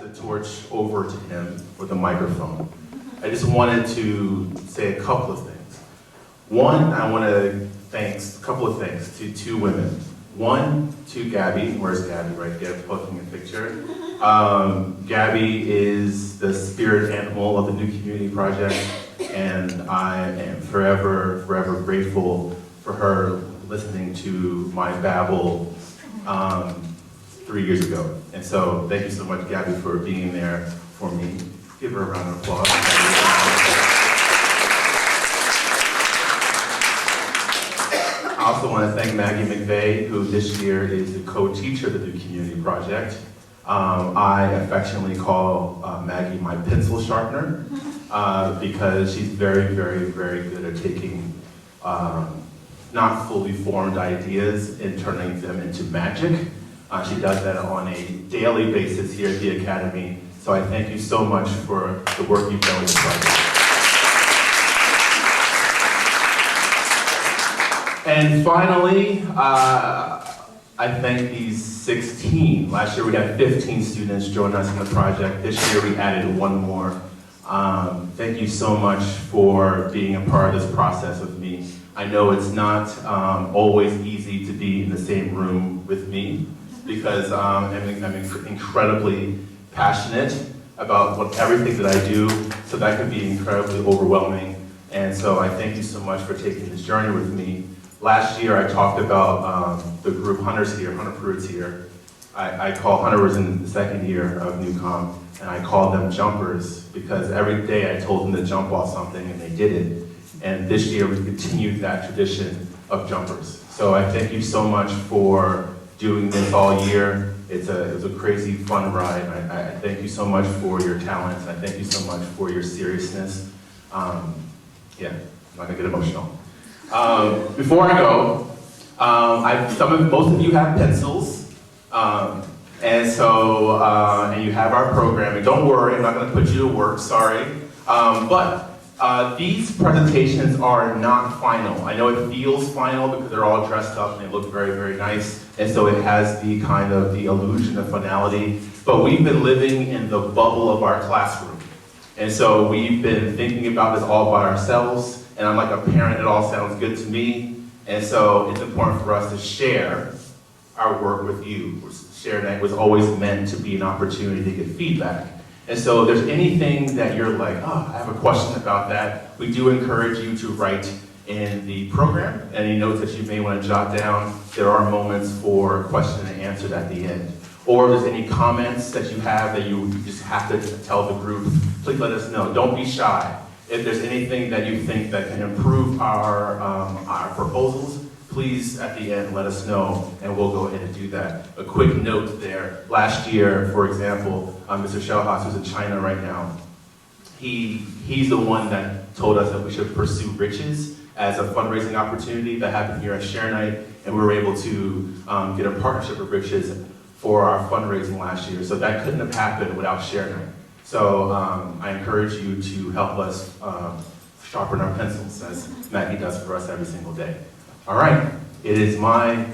the torch over to him with the microphone. I just wanted to say a couple of things. One, I want to thank a couple of things to two women. One, to Gabby. Where's Gabby? Right there, posting a picture. Gabby is the spirit animal of the New Community Project, and I am forever, forever grateful for her listening to my babble 3 years ago. And so thank you so much, Gabby, for being there for me. Give her a round of applause. I also want to thank Maggie McVeigh, who this year is the co-teacher of the New Community Project. I affectionately call Maggie my pencil sharpener because she's very, very, very good at taking not fully formed ideas and turning them into magic. She does that on a daily basis here at the Academy. So I thank you so much for the work you've done with the project. And finally, I thank these 16. Last year we had 15 students join us in the project. This year we added one more. Thank you so much for being a part of this process with me. I know it's not always easy to be in the same room with me because I'm incredibly passionate about everything that I do, so that can be incredibly overwhelming. And so I thank you so much for taking this journey with me. Last year I talked about the group Hunters here, Hunterpreneurs here. I call Hunter was in the second year of NewCom, and I called them jumpers because every day I told them to jump off something and they did it. And this year we continued that tradition of jumpers. So I thank you so much for doing this all year. It was a crazy fun ride. I thank you so much for your talents. I thank you so much for your seriousness. Yeah, I'm not gonna get emotional. Before I go, most of you have pencils, and you have our programming. Don't worry, I'm not going to put you to work. Sorry, but these presentations are not final. I know it feels final because they're all dressed up and they look very, very nice, and so it has the kind of the illusion of finality. But we've been living in the bubble of our classroom, and so we've been thinking about this all by ourselves. And I'm like a parent, it all sounds good to me. And so it's important for us to share our work with you. Sharing that was always meant to be an opportunity to get feedback. And so if there's anything that you're like, oh, I have a question about that, we do encourage you to write in the program. Any notes that you may want to jot down, there are moments for question and answer at the end. Or if there's any comments that you have that you just have to tell the group, please let us know. Don't be shy. If there's anything that you think that can improve our proposals, please at the end let us know and we'll go ahead and do that. A quick note there, last year, for example, Mr. Shelhaas, who's in China right now, he's the one that told us that we should pursue riches as a fundraising opportunity that happened here at Share Night, and we were able to get a partnership with Riches for our fundraising last year. So that couldn't have happened without Share Night. So I encourage you to help us sharpen our pencils as Maggie does for us every single day. All right, it is my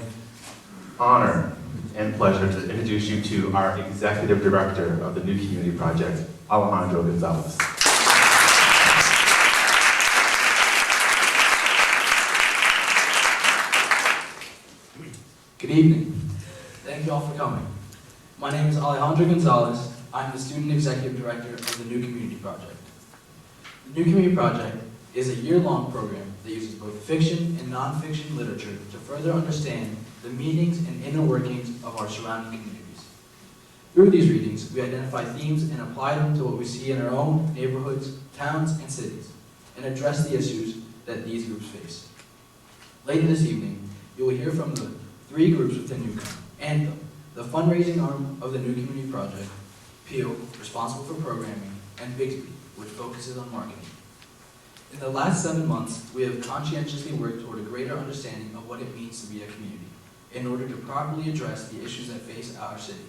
honor and pleasure to introduce you to our Executive Director of the New Community Project, Alejandro Gonzalez. Good evening. Thank you all for coming. My name is Alejandro Gonzalez. I'm the Student Executive Director of the New Community Project. The New Community Project is a year-long program that uses both fiction and non-fiction literature to further understand the meanings and inner workings of our surrounding communities. Through these readings, we identify themes and apply them to what we see in our own neighborhoods, towns, and cities, and address the issues that these groups face. Later this evening, you will hear from the three groups within NewCom: Anthem, the fundraising arm of the New Community Project; Peel, responsible for programming; and Bixby, which focuses on marketing. In the last 7 months, we have conscientiously worked toward a greater understanding of what it means to be a community, in order to properly address the issues that face our city.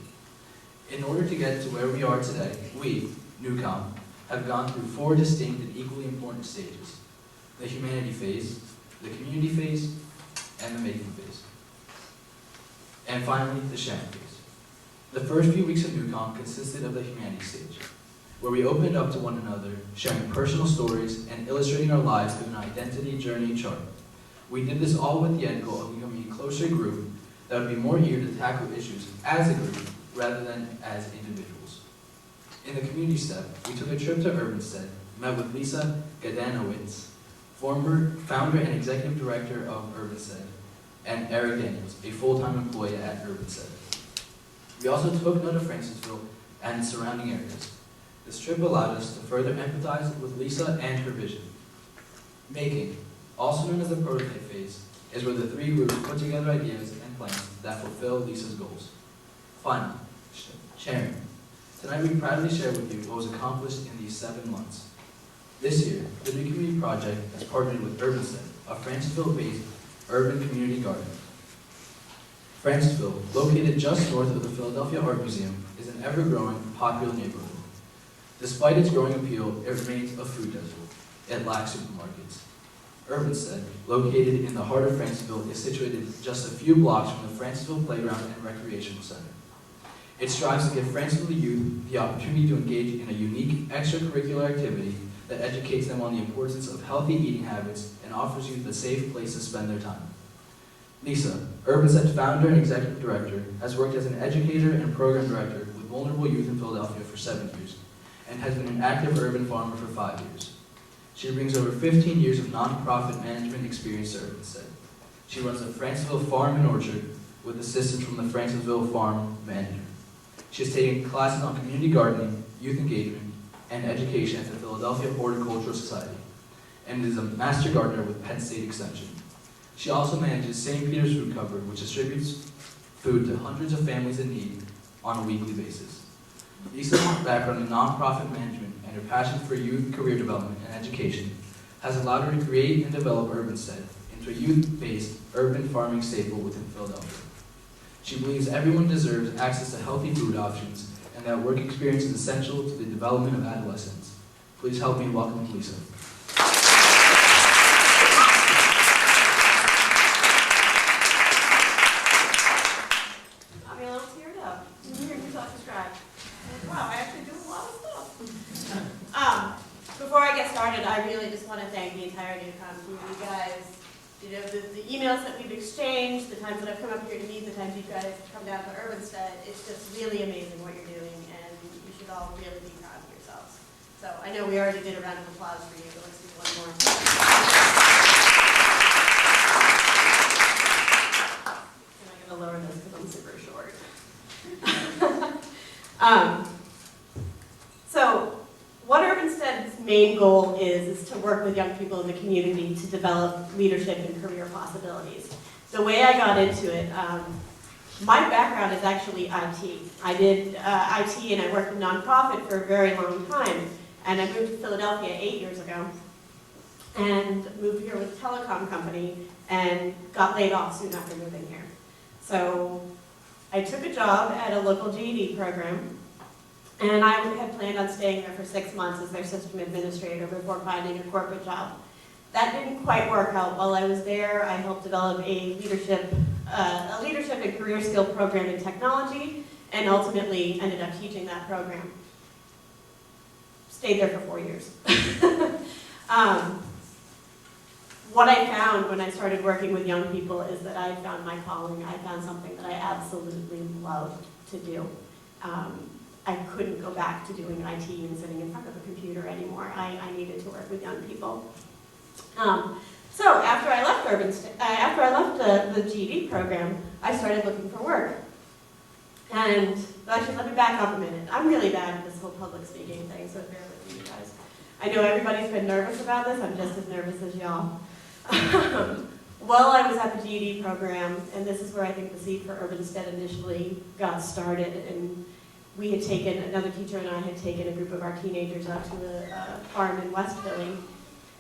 In order to get to where we are today, we, NewCom, have gone through 4 distinct and equally important stages: the humanity phase, the community phase, and the making phase. And finally, the sharing phase. The first few weeks of NewCom consisted of the humanities stage, where we opened up to one another, sharing personal stories and illustrating our lives through an identity journey chart. We did this all with the end goal of becoming a closer group that would be more eager to tackle issues as a group rather than as individuals. In the community step, we took a trip to Urbanstead, met with Lisa Gadanowitz, former founder and executive director of Urbanstead, and Eric Daniels, a full-time employee at Urbanstead. We also took note of Francisville and surrounding areas. This trip allowed us to further empathize with Lisa and her vision. Making, also known as the prototype phase, is where the three groups put together ideas and plans that fulfill Lisa's goals. Finally, sharing. Tonight we proudly share with you what was accomplished in these 7 months. This year, the New Community Project has partnered with Urbanstead, a Francisville-based urban community garden. Francisville, located just north of the Philadelphia Art Museum, is an ever-growing, popular neighborhood. Despite its growing appeal, it remains a food desert. It lacks supermarkets. Urbanstead, located in the heart of Francisville, is situated just a few blocks from the Francisville Playground and Recreational Center. It strives to give Francisville youth the opportunity to engage in a unique extracurricular activity that educates them on the importance of healthy eating habits and offers youth a safe place to spend their time. Lisa, Urbanstead's founder and executive director, has worked as an educator and program director with vulnerable youth in Philadelphia for 7 years, and has been an active urban farmer for 5 years. She brings over 15 years of nonprofit management experience to Urbanstead. She runs the Francisville Farm and Orchard with assistance from the Francisville Farm Manager. She has taken classes on community gardening, youth engagement, and education at the Philadelphia Horticultural Society, and is a master gardener with Penn State Extension. She also manages St. Peter's Food Cupboard, which distributes food to hundreds of families in need on a weekly basis. Lisa's background in nonprofit management and her passion for youth career development and education has allowed her to create and develop Urbanstead into a youth-based urban farming staple within Philadelphia. She believes everyone deserves access to healthy food options and that work experience is essential to the development of adolescents. Please help me welcome Lisa. I'm a little teared up. Hearing you talk describe. Wow, I actually do a lot of stuff. Before I get started, I really just want to thank the entire NewCom team. You guys, you know, the emails that we've exchanged, the times that I've come up here to meet, the times you guys come down to Urbanstead, it's just really amazing what you're doing, and you should all really be proud of yourselves. So I know we already did a round of applause for you, but let's do one more. And I'm going to lower this because I'm super short. So what Urbanstead's main goal is to work with young people in the community to develop leadership and career possibilities. The way I got into it, my background is actually IT. I did IT and I worked in nonprofit for a very long time. And I moved to Philadelphia 8 years ago and moved here with a telecom company and got laid off soon after moving here. So I took a job at a local GED program, and I had planned on staying there for 6 months as their system administrator before finding a corporate job. That didn't quite work out. While I was there, I helped develop a leadership and career skill program in technology, and ultimately ended up teaching that program. Stayed there for 4 years. What I found when I started working with young people is that I found my calling. I found something that I absolutely loved to do. I couldn't go back to doing IT and sitting in front of a computer anymore. I needed to work with young people. So after I left the GED program, I started looking for work. And actually, let me back up a minute. I'm really bad at this whole public speaking thing, so bear with me, you guys. I know everybody's been nervous about this. I'm just as nervous as y'all. While I was at the GED program, and this is where I think the seed for Urbanstead initially got started, and we had taken, another teacher and I had taken a group of our teenagers out to a farm in West Philly.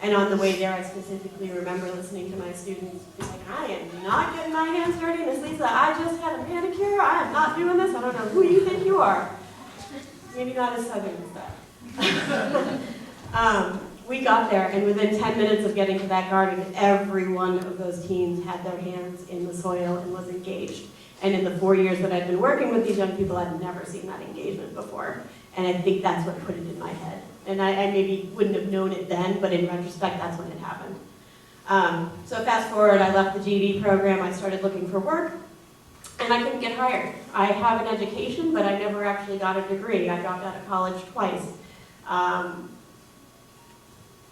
And on the way there, I specifically remember listening to my students be like, I am not getting my hands dirty, Miss Lisa, I just had a manicure, I am not doing this, I don't know who you think you are. Maybe not as southern as that. We got there, and within 10 minutes of getting to that garden, every one of those teens had their hands in the soil and was engaged. And in the 4 years that I've been working with these young people, I've never seen that engagement before. And I think that's what put it in my head. And I maybe wouldn't have known it then, but in retrospect, that's when it happened. So fast forward, I left the GED program, I started looking for work, and I couldn't get hired. I have an education, but I never actually got a degree. I dropped out of college twice.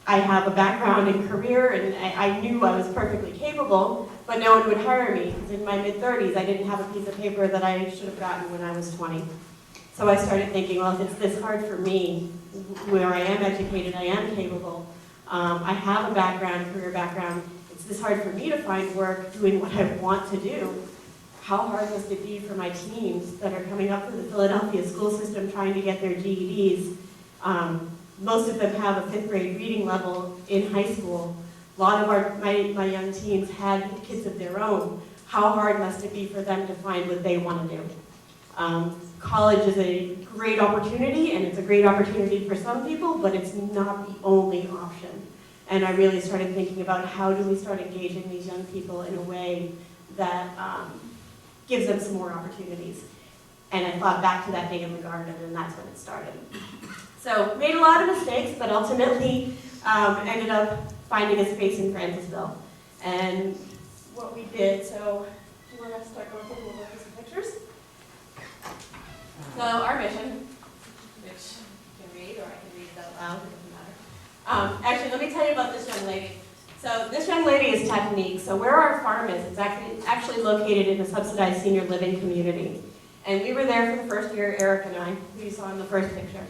I have a background in career, and I knew I was perfectly capable, but no one would hire me, because in my mid-30s, I didn't have a piece of paper that I should have gotten when I was 20. So I started thinking, well, if it's this hard for me, where I am educated, I am capable, I have a background, career background, it's this hard for me to find work doing what I want to do. How hard must it be for my teams that are coming up through the Philadelphia school system trying to get their GEDs? Most of them have a 5th grade reading level in high school. A lot of my young teens had kids of their own. How hard must it be for them to find what they want to do? College is a great opportunity, and it's a great opportunity for some people, but it's not the only option. And I really started thinking about how do we start engaging these young people in a way that gives them some more opportunities. And I thought back to that day in the garden, and that's when it started. So made a lot of mistakes, but ultimately ended up finding a space in Francisville. And what we did, so we're going to start going through, we'll look at some pictures. So our mission, which you can read, or I can read it out loud, it doesn't matter. Actually, let me tell you about this young lady. So this young lady is Technique. So where our farm is, it's actually located in a subsidized senior living community. And we were there for the first year, Eric and I, who you saw in the first picture.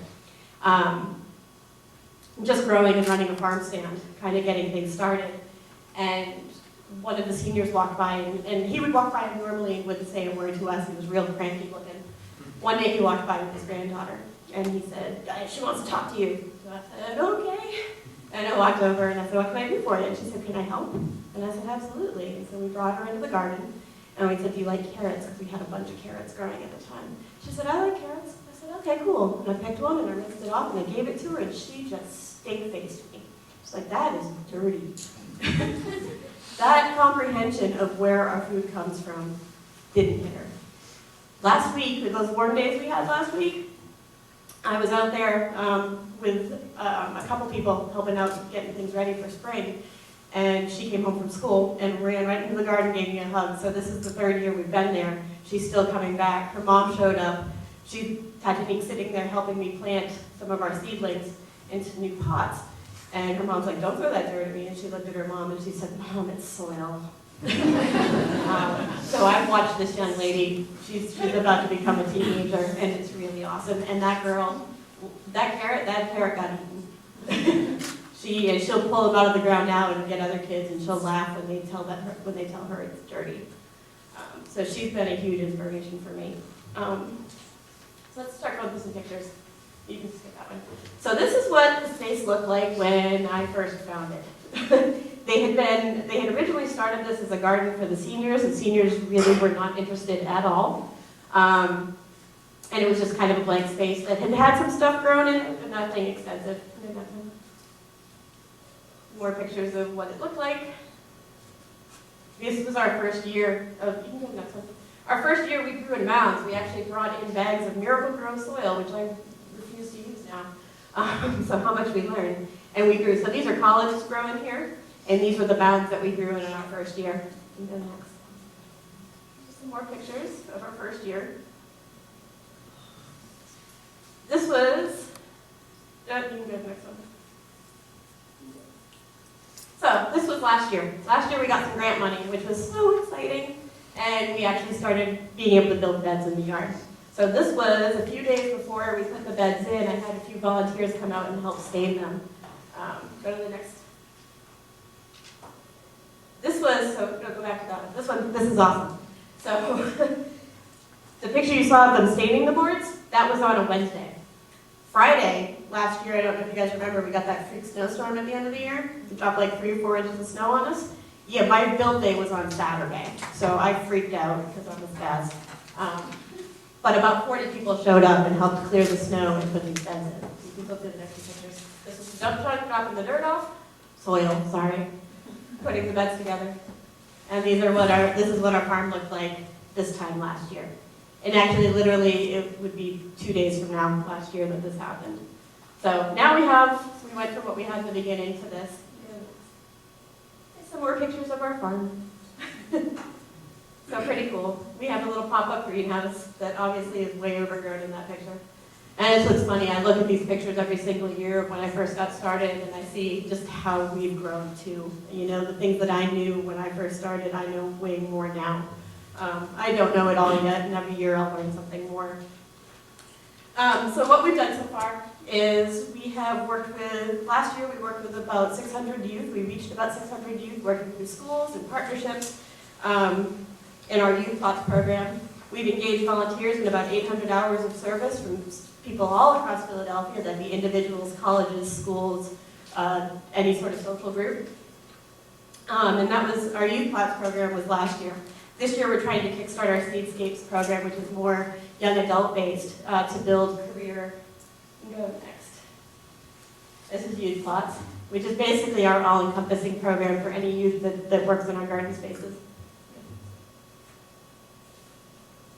Just growing and running a farm stand, kind of getting things started. And one of the seniors walked by, and he would walk by and normally wouldn't say a word to us. He was real cranky looking. One day he walked by with his granddaughter, and he said, she wants to talk to you. So I said, okay. And I walked over and I said, what can I do for you? And she said, can I help? And I said, absolutely. And so we brought her into the garden, and we said, do you like carrots? Because we had a bunch of carrots growing at the time. She said, I like carrots. I said, okay, cool. And I picked one, and I rinsed it off, and I gave it to her, and she just stink-faced me. She's like, that is dirty. That comprehension of where our food comes from didn't hit her. Last week, with those warm days we had last week, I was out there with a couple people helping out getting things ready for spring, and she came home from school and ran right into the garden, gave me a hug. So this is the 3rd year we've been there. She's still coming back. Her mom showed up. She had Technique sitting there helping me plant some of our seedlings into new pots. And her mom's like, don't throw that dirt at me. And she looked at her mom and she said, Mom, it's soil. So I've watched this young lady. She's about to become a teenager, and it's really awesome. And that girl, that carrot got eaten. She'll pull them out of the ground now and get other kids, and she'll laugh when they tell her it's dirty. So she's been a huge inspiration for me. So let's start going through some pictures. You can skip that one. So this is what the space looked like when I first found it. They had originally started this as a garden for the seniors, and seniors really were not interested at all. And it was just kind of a blank space that had some stuff grown in it, but nothing extensive. More pictures of what it looked like. This was our first year of, you can go to the next one. Our first year we grew in mounds. We actually brought in bags of Miracle-Gro soil, which I refuse to use now. So how much we learned. And we grew, so these are collards growing here. And these were the mounds that we grew in our first year. And then next. Just some more pictures of our first year. This was, you can go to the next one. So this was last year. Last year we got some grant money, which was so exciting. And we actually started being able to build beds in the yard. So this was a few days before we put the beds in. I had a few volunteers come out and help stain them. Go to the next. This was, so go back to that one. This is awesome. So the picture you saw of them staining the boards, that was on a Wednesday. Friday, last year, I don't know if you guys remember, we got that freak snowstorm at the end of the year. It dropped like 3 or 4 inches of snow on us. Yeah, my build day was on Saturday, so I freaked out because I'm a spaz. But about 40 people showed up and helped clear the snow and put these beds in. You can go through the next few pictures. This is the dump truck dropping the dirt off. Soil, sorry. Putting the beds together. And this is what our farm looked like this time last year. And actually, literally, it would be 2 days from now, last year, that this happened. So now we went from what we had in the beginning to this. Some more pictures of our farm. So pretty cool. We have a little pop-up greenhouse that obviously is way overgrown in that picture. And it's what's funny, I look at these pictures every single year when I first got started, and I see just how we've grown too. You know, the things that I knew when I first started, I know way more now. I don't know it all yet, and every year I'll learn something more. So what we've done so far is we have worked with, last year we worked with about 600 youth. We reached about 600 youth working through schools and partnerships in our Youth Thoughts program. We've engaged volunteers in about 800 hours of service from people all across Philadelphia, that'd be individuals, colleges, schools, any sort of social group. And that was, our Youth Thoughts program was last year. This year we're trying to kickstart our Seedscapes program, which is more young adult based, to build career. You can go next. This is Youth Thoughts, which is basically our all-encompassing program for any youth that works in our garden spaces.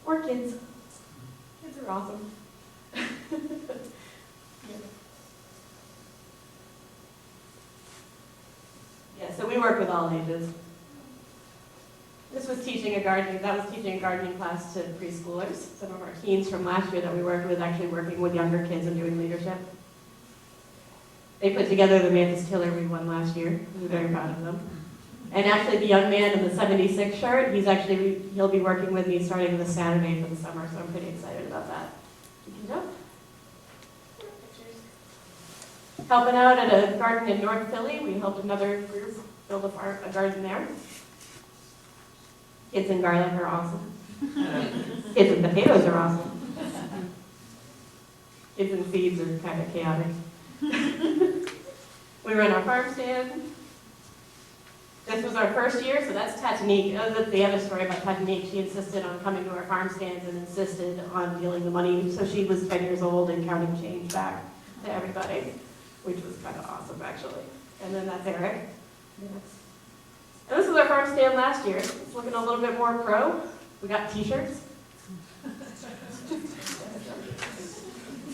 Or kids. Kids are awesome. Yeah, so we work with all ages. This was teaching a gardening, that was teaching a gardening class to preschoolers. Some of our teens from last year that we worked with actually working with younger kids and doing leadership. They put together the Mantis Tiller we won last year. We're very proud of them. And actually the young man in the 76 shirt, he'll be working with me starting this Saturday for the summer, so I'm pretty excited about that. You can jump. Helping out at a garden in North Philly, we helped another group build a garden there. Kids in garlic are awesome. Kids in potatoes are awesome. Kids in seeds are kind of chaotic. We run our farm stand. This was our first year, so that's Tatanique. The other story about Tatanique, she insisted on coming to our farm stands and insisted on dealing the money. So she was 10 years old and counting change back to everybody, which was kind of awesome, actually. And then that's Eric. Yes. And this was our farm stand last year. It's looking a little bit more pro. We got t-shirts.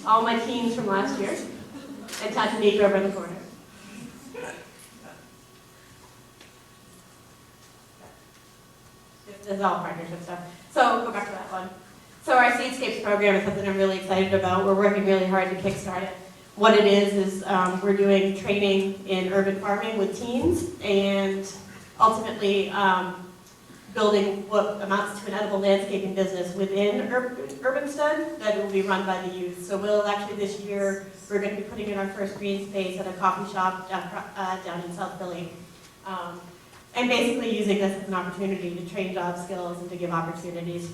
All my teens from last year. And Tatanique over in the corner. This is all partnership stuff. So go back to that one. So our Seedscapes program is something I'm really excited about. We're working really hard to kickstart it. What it is we're doing training in urban farming with teens and ultimately building what amounts to an edible landscaping business within Urbanstead that will be run by the youth. So we'll actually this year, we're going to be putting in our first green space at a coffee shop down in South Philly. And basically using this as an opportunity to train job skills and to give opportunities.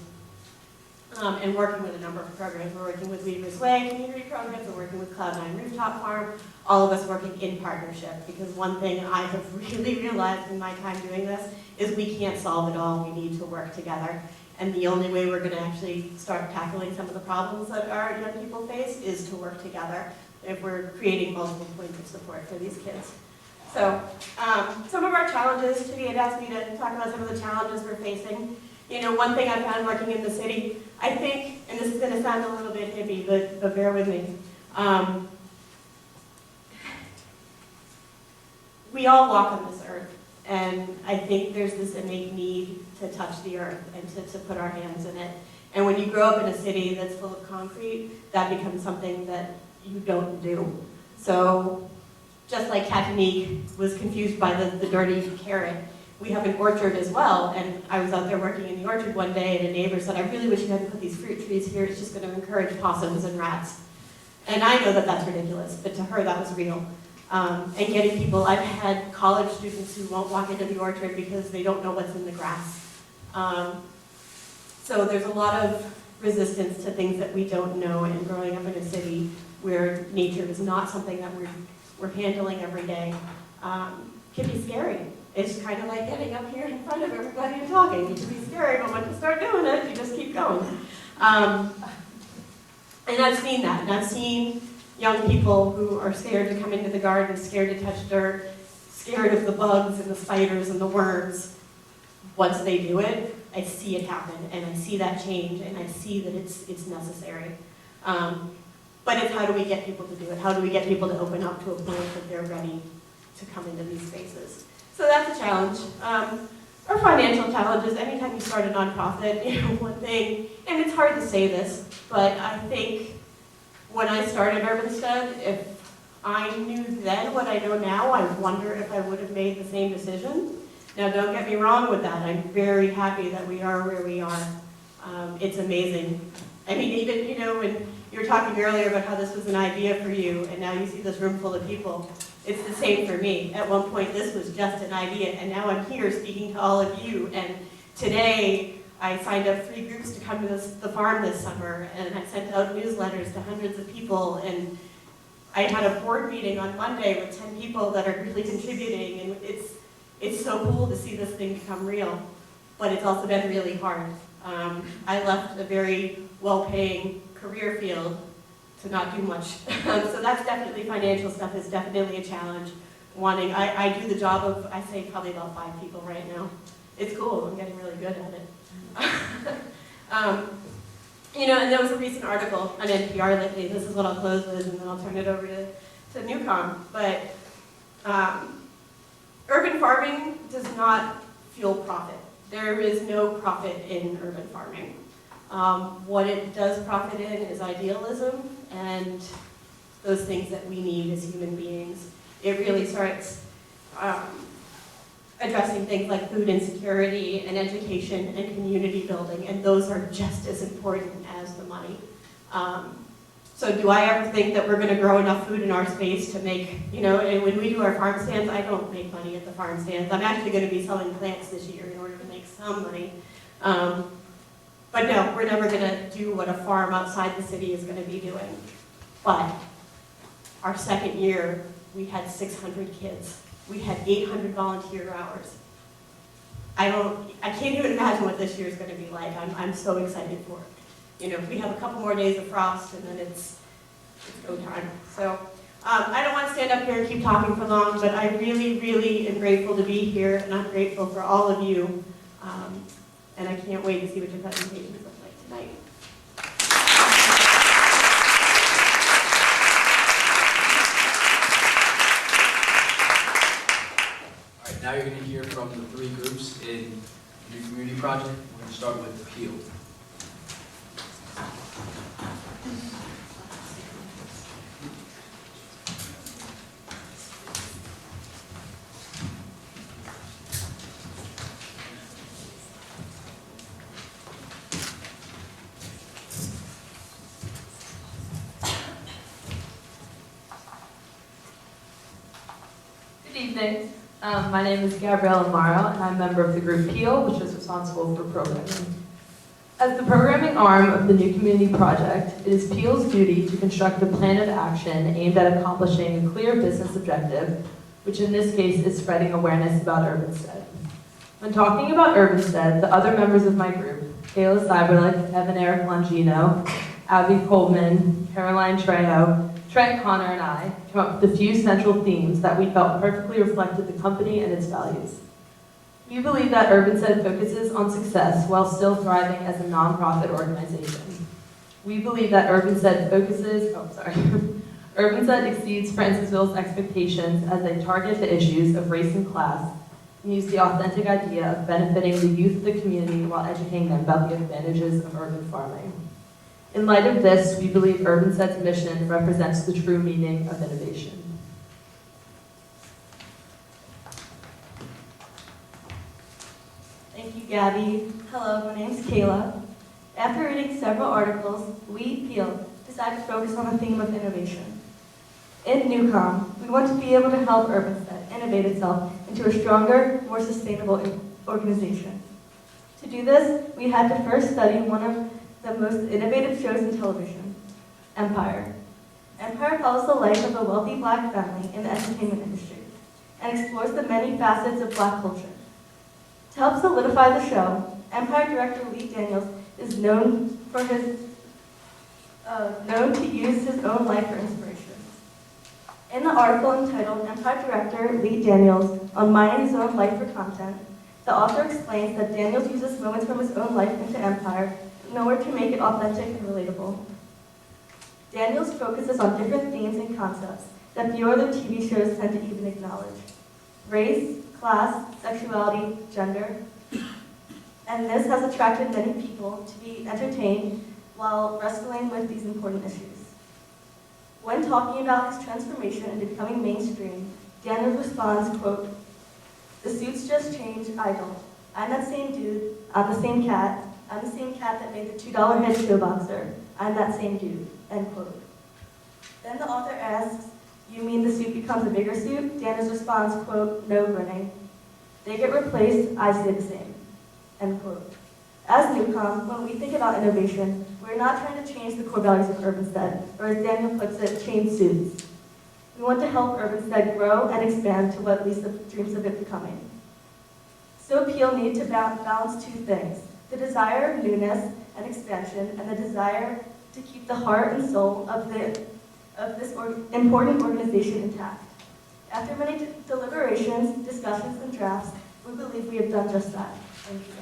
And working with a number of programs. We're working with Weaver's Way community programs, we're working with Cloud9 Rooftop Farm, all of us working in partnership. Because one thing I have really realized in my time doing this is we can't solve it all, we need to work together. And the only way we're going to actually start tackling some of the problems that our young people face is to work together if we're creating multiple points of support for these kids. So, some of our challenges, Chidi had asked me to talk about some of the challenges we're facing. You know, one thing I found working in the city, I think, and this is going to sound a little bit hippie, but bear with me. We all walk on this earth, and I think there's this innate need to touch the earth and to put our hands in it. And when you grow up in a city that's full of concrete, that becomes something that you don't do. So, just like Tatanique was confused by the dirty carrot, we have an orchard as well, and I was out there working in the orchard one day, and a neighbor said, I really wish you hadn't put these fruit trees here, it's just going to encourage possums and rats. And I know that that's ridiculous, but to her that was real. And getting people, I've had college students who won't walk into the orchard because they don't know what's in the grass. So there's a lot of resistance to things that we don't know, and growing up in a city where nature is not something that we're handling every day can be scary. It's kind of like getting up here in front of everybody and talking. It can be scary, but once you start doing it, you just keep going. And I've seen that, and I've seen young people who are scared to come into the garden, scared to touch dirt, scared of the bugs and the spiders and the worms. Once they do it, I see it happen, and I see that change, and I see that it's necessary. But it's how do we get people to do it? How do we get people to open up to a point that they're ready to come into these spaces? So that's a challenge. Our financial challenges, anytime you start a nonprofit, one thing, and it's hard to say this, but I think when I started Urbanstead, if I knew then what I know now, I wonder if I would have made the same decision. Now, don't get me wrong with that. I'm very happy that we are where we are. It's amazing. I mean, even, when you were talking earlier about how this was an idea for you, and now you see this room full of people, it's the same for me. At one point, this was just an idea, and now I'm here speaking to all of you. And today, I signed up 3 groups to come to the farm this summer, and I sent out newsletters to hundreds of people, and I had a board meeting on Monday with 10 people that are really contributing, and it's so cool to see this thing become real, but it's also been really hard. I left a very well-paying career field to not do much. So that's definitely, financial stuff is definitely a challenge. I do the job of, I say probably about 5 people right now. It's cool, I'm getting really good at it. And there was a recent article on NPR lately, this is what I'll close with, and then I'll turn it over to Newcom. But urban farming does not fuel profit. There is no profit in urban farming. What it does profit in is idealism and those things that we need as human beings. It really starts addressing things like food insecurity and education and community building, and those are just as important as the money. So do I ever think that we're going to grow enough food in our space to make, and when we do our farm stands, I don't make money at the farm stands. I'm actually going to be selling plants this year in order to make some money. But no, we're never going to do what a farm outside the city is going to be doing. But our second year, we had 600 kids. We had 800 volunteer hours. I can't even imagine what this year is going to be like. I'm so excited for it. We have a couple more days of frost, and then it's go time. So I don't want to stand up here and keep talking for long, but I really, really am grateful to be here, and I'm grateful for all of you. And I can't wait to see what your presentations look like tonight. All right, now you're going to hear from the 3 groups in the New Community Project. We're going to start with Peel. Good evening. My name is Gabrielle Amaro, and I'm a member of the group Peel, which is responsible for programming. As the programming arm of the New Community Project, it is Peel's duty to construct a plan of action aimed at accomplishing a clear business objective, which in this case is spreading awareness about Urbanstead. When talking about Urbanstead, the other members of my group, Kayla Cyberlick, Evan Eric Longino, Abby Coleman, Caroline Trejo, Trent Connor, and I came up with a few central themes that we felt perfectly reflected the company and its values. We believe that Urbanstead focuses on success while still thriving as a nonprofit organization. We believe that Urbanstead Urbanstead exceeds Francisville's expectations as they target the issues of race and class and use the authentic idea of benefiting the youth of the community while educating them about the advantages of urban farming. In light of this, we believe Urbanstead's mission represents the true meaning of innovation. Thank you, Gabby. Hello, my name is Kayla. After reading several articles, we, Peel, decided to focus on the theme of innovation. In Newcom, we want to be able to help Urbanstead innovate itself into a stronger, more sustainable organization. To do this, we had to first study one of the most innovative shows in television, Empire. Empire follows the life of a wealthy Black family in the entertainment industry and explores the many facets of Black culture. To help solidify the show, Empire director Lee Daniels is known to use his own life for inspiration. In the article entitled Empire director Lee Daniels on mining his own life for content, The author explains that Daniels uses moments from his own life into Empire in order to make it authentic and relatable. Daniels focuses on different themes and concepts that few other TV shows tend to even acknowledge: race, class, sexuality, gender. And this has attracted many people to be entertained while wrestling with these important issues. When talking about his transformation into becoming mainstream, Daniels responds, quote, "The suits just changed, I don't. I'm that same dude, I'm the same cat, I'm the same cat that made the $2 head showboxer, I'm that same dude," end quote. Then the author asks, "You mean the suit becomes a bigger suit?" Daniels responds, quote, "No, grinning. They get replaced, I stay the same," end quote. As Newcom, when we think about innovation, we're not trying to change the core values of Urbanstead, or as Daniel puts it, change suits. We want to help Urbanstead grow and expand to what Lisa dreams of it becoming. So Peel needed to balance two things: the desire of newness and expansion, and the desire to keep the heart and soul of this important organization intact. After many deliberations, discussions, and drafts, we believe we have done just that. Thank you.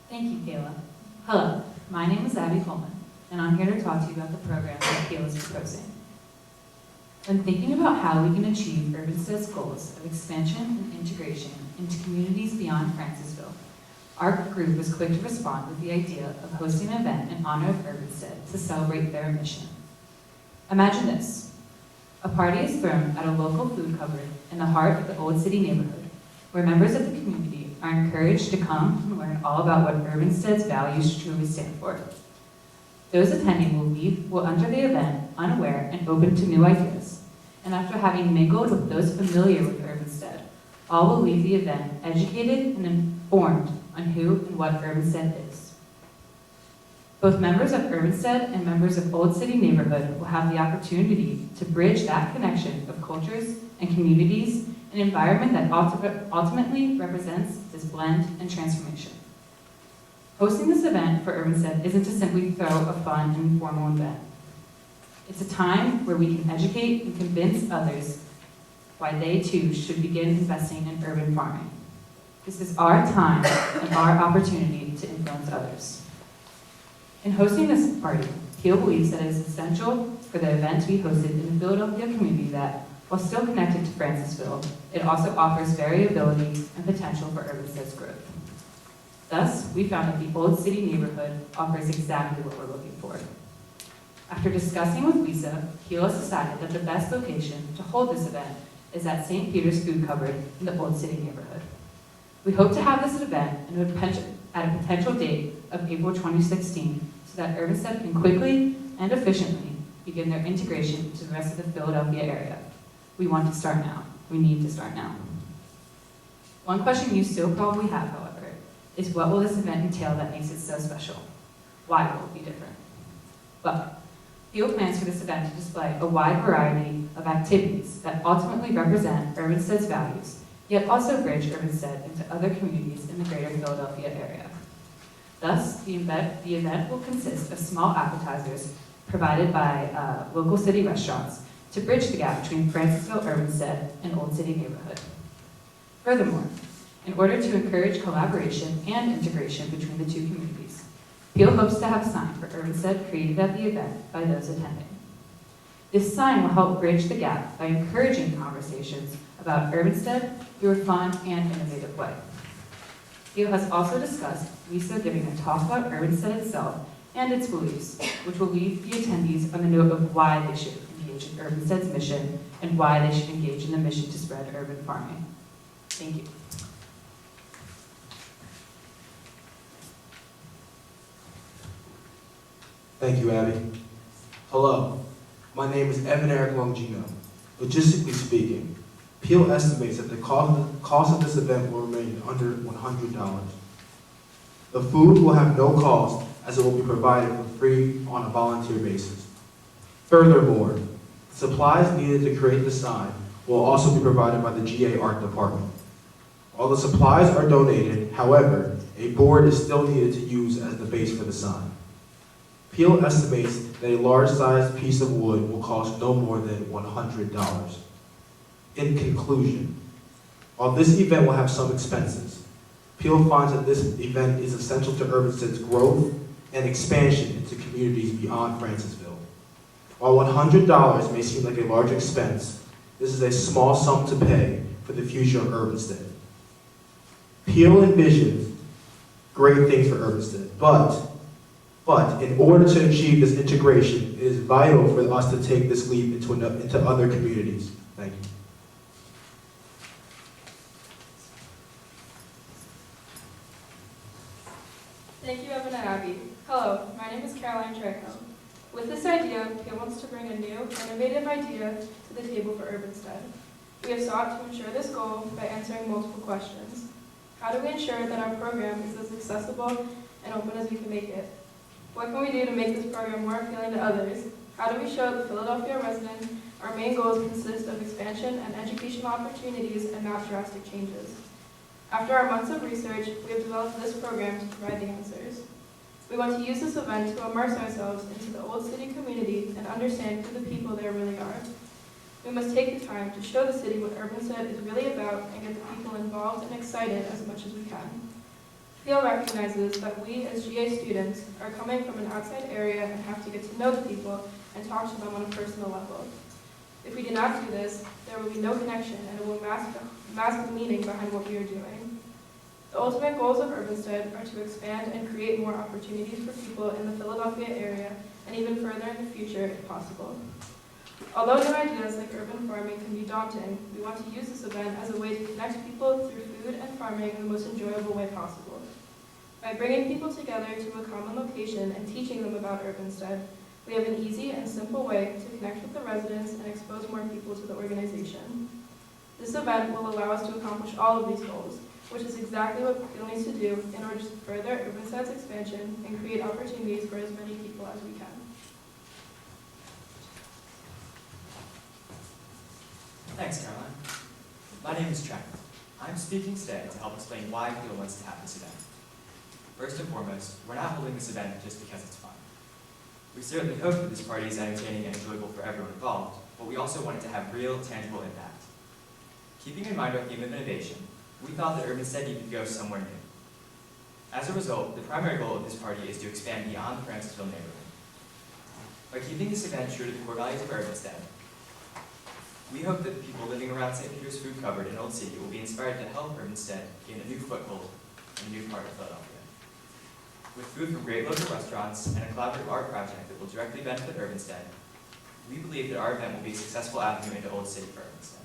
Thank you, Kayla. Hello, my name is Abby Coleman, and I'm here to talk to you about the program that Kayla is proposing. When thinking about how we can achieve Urbanstead's goals of expansion and integration into communities beyond Francisville, our group was quick to respond with the idea of hosting an event in honor of Urbanstead to celebrate their mission. Imagine this: a party is thrown at a local food cupboard in the heart of the Old City neighborhood, where members of the community are encouraged to come and learn all about what Urbanstead's values truly stand for. Those attending will enter the event unaware and open to new ideas, and after having mingled with those familiar with Urbanstead, all will leave the event educated and informed on who and what Urbanstead is. Both members of Urbanstead and members of Old City neighborhood will have the opportunity to bridge that connection of cultures and communities, an environment that ultimately represents this blend and transformation. Hosting this event for Urbanstead isn't to simply throw a fun and informal event. It's a time where we can educate and convince others why they too should begin investing in urban farming. This is our time and our opportunity to influence others. In hosting this party, Peel believes that it is essential for the event to be hosted in the Philadelphia community that, while still connected to Francisville, it also offers variability and potential for Urbanstead's growth. Thus, we found that the Old City neighborhood offers exactly what we're looking for. After discussing with Lisa, Peel has decided that the best location to hold this event is at St. Peter's Food Cupboard in the Old City neighborhood. We hope to have this event at a potential date of April 2016 so that Urbanstead can quickly and efficiently begin their integration into the rest of the Philadelphia area. We want to start now. We need to start now. One question you still probably have, however, is what will this event entail that makes it so special? Why will it be different? Well, Peel plans for this event to display a wide variety of activities that ultimately represent Urbanstead's values, yet also bridge Urbanstead into other communities in the greater Philadelphia area. Thus, the event will consist of small appetizers provided by local city restaurants to bridge the gap between Francisville, Urbanstead, and Old City neighborhood. Furthermore, in order to encourage collaboration and integration between the two communities, Peel hopes to have a sign for Urbanstead created at the event by those attending. This sign will help bridge the gap by encouraging conversations about Urbanstead through a fun and innovative way. Peel has also discussed Lisa giving a talk about Urbanstead itself and its beliefs, which will leave the attendees on the note of why they should engage in Urbanstead's mission and why they should engage in the mission to spread urban farming. Thank you. Thank you, Abby. Hello, my name is Evan Eric Longino. Logistically speaking, Peel estimates that the cost of this event will remain under $100. The food will have no cost as it will be provided for free on a volunteer basis. Furthermore, the supplies needed to create the sign will also be provided by the GA Art Department. While the supplies are donated, however, a board is still needed to use as the base for the sign. Peel estimates that a large-sized piece of wood will cost no more than $100. In conclusion, while this event will have some expenses, Peel finds that this event is essential to Urbanstead's growth and expansion into communities beyond Francisville. While $100 may seem like a large expense, this is a small sum to pay for the future of Urbanstead. Peel envisions great things for Urbanstead, but in order to achieve this integration, it is vital for us to take this leap into other communities. Thank you. Thank you, Evan and Abby. Hello, my name is Caroline Trejo. With this idea, Peel wants to bring a new, innovative idea to the table for Urbanstead. We have sought to ensure this goal by answering multiple questions. How do we ensure that our program is as accessible and open as we can make it? What can we do to make this program more appealing to others? How do we show the Philadelphia resident our main goals consist of expansion and educational opportunities and not drastic changes? After our months of research, we have developed this program to provide the answers. We want to use this event to immerse ourselves into the Old City community and understand who the people there really are. We must take the time to show the city what Urbanstead is really about and get the people involved and excited as much as we can. Peel recognizes that we as GA students are coming from an outside area and have to get to know the people and talk to them on a personal level. If we do not do this, there will be no connection and it will mask the meaning behind what we are doing. The ultimate goals of Urbanstead are to expand and create more opportunities for people in the Philadelphia area and even further in the future if possible. Although new ideas like urban farming can be daunting, we want to use this event as a way to connect people through food and farming in the most enjoyable way possible. By bringing people together to a common location and teaching them about Urbanstead, we have an easy and simple way to connect with the residents and expose more people to the organization. This event will allow us to accomplish all of these goals, which is exactly what Peel needs to do in order to further Urbanstead's expansion and create opportunities for as many people as we can. Thanks, Caroline. My name is Trent. I'm speaking today to help explain why Peel wants to have this event. First and foremost, we're not holding this event just because it's fun. We certainly hope that this party is entertaining and enjoyable for everyone involved, but we also want it to have real, tangible impact. Keeping in mind our theme of innovation, we thought that Urbanstead needed to go somewhere new. As a result, the primary goal of this party is to expand beyond the Francisville neighborhood. By keeping this event true to the core values of Urbanstead, we hope that the people living around St. Peter's Food Cupboard in Old City will be inspired to help Urbanstead gain a new foothold in a new part of Philadelphia. With food from great local restaurants and a collaborative art project that will directly benefit Urbanstead, we believe that our event will be a successful avenue into Old City for Urbanstead.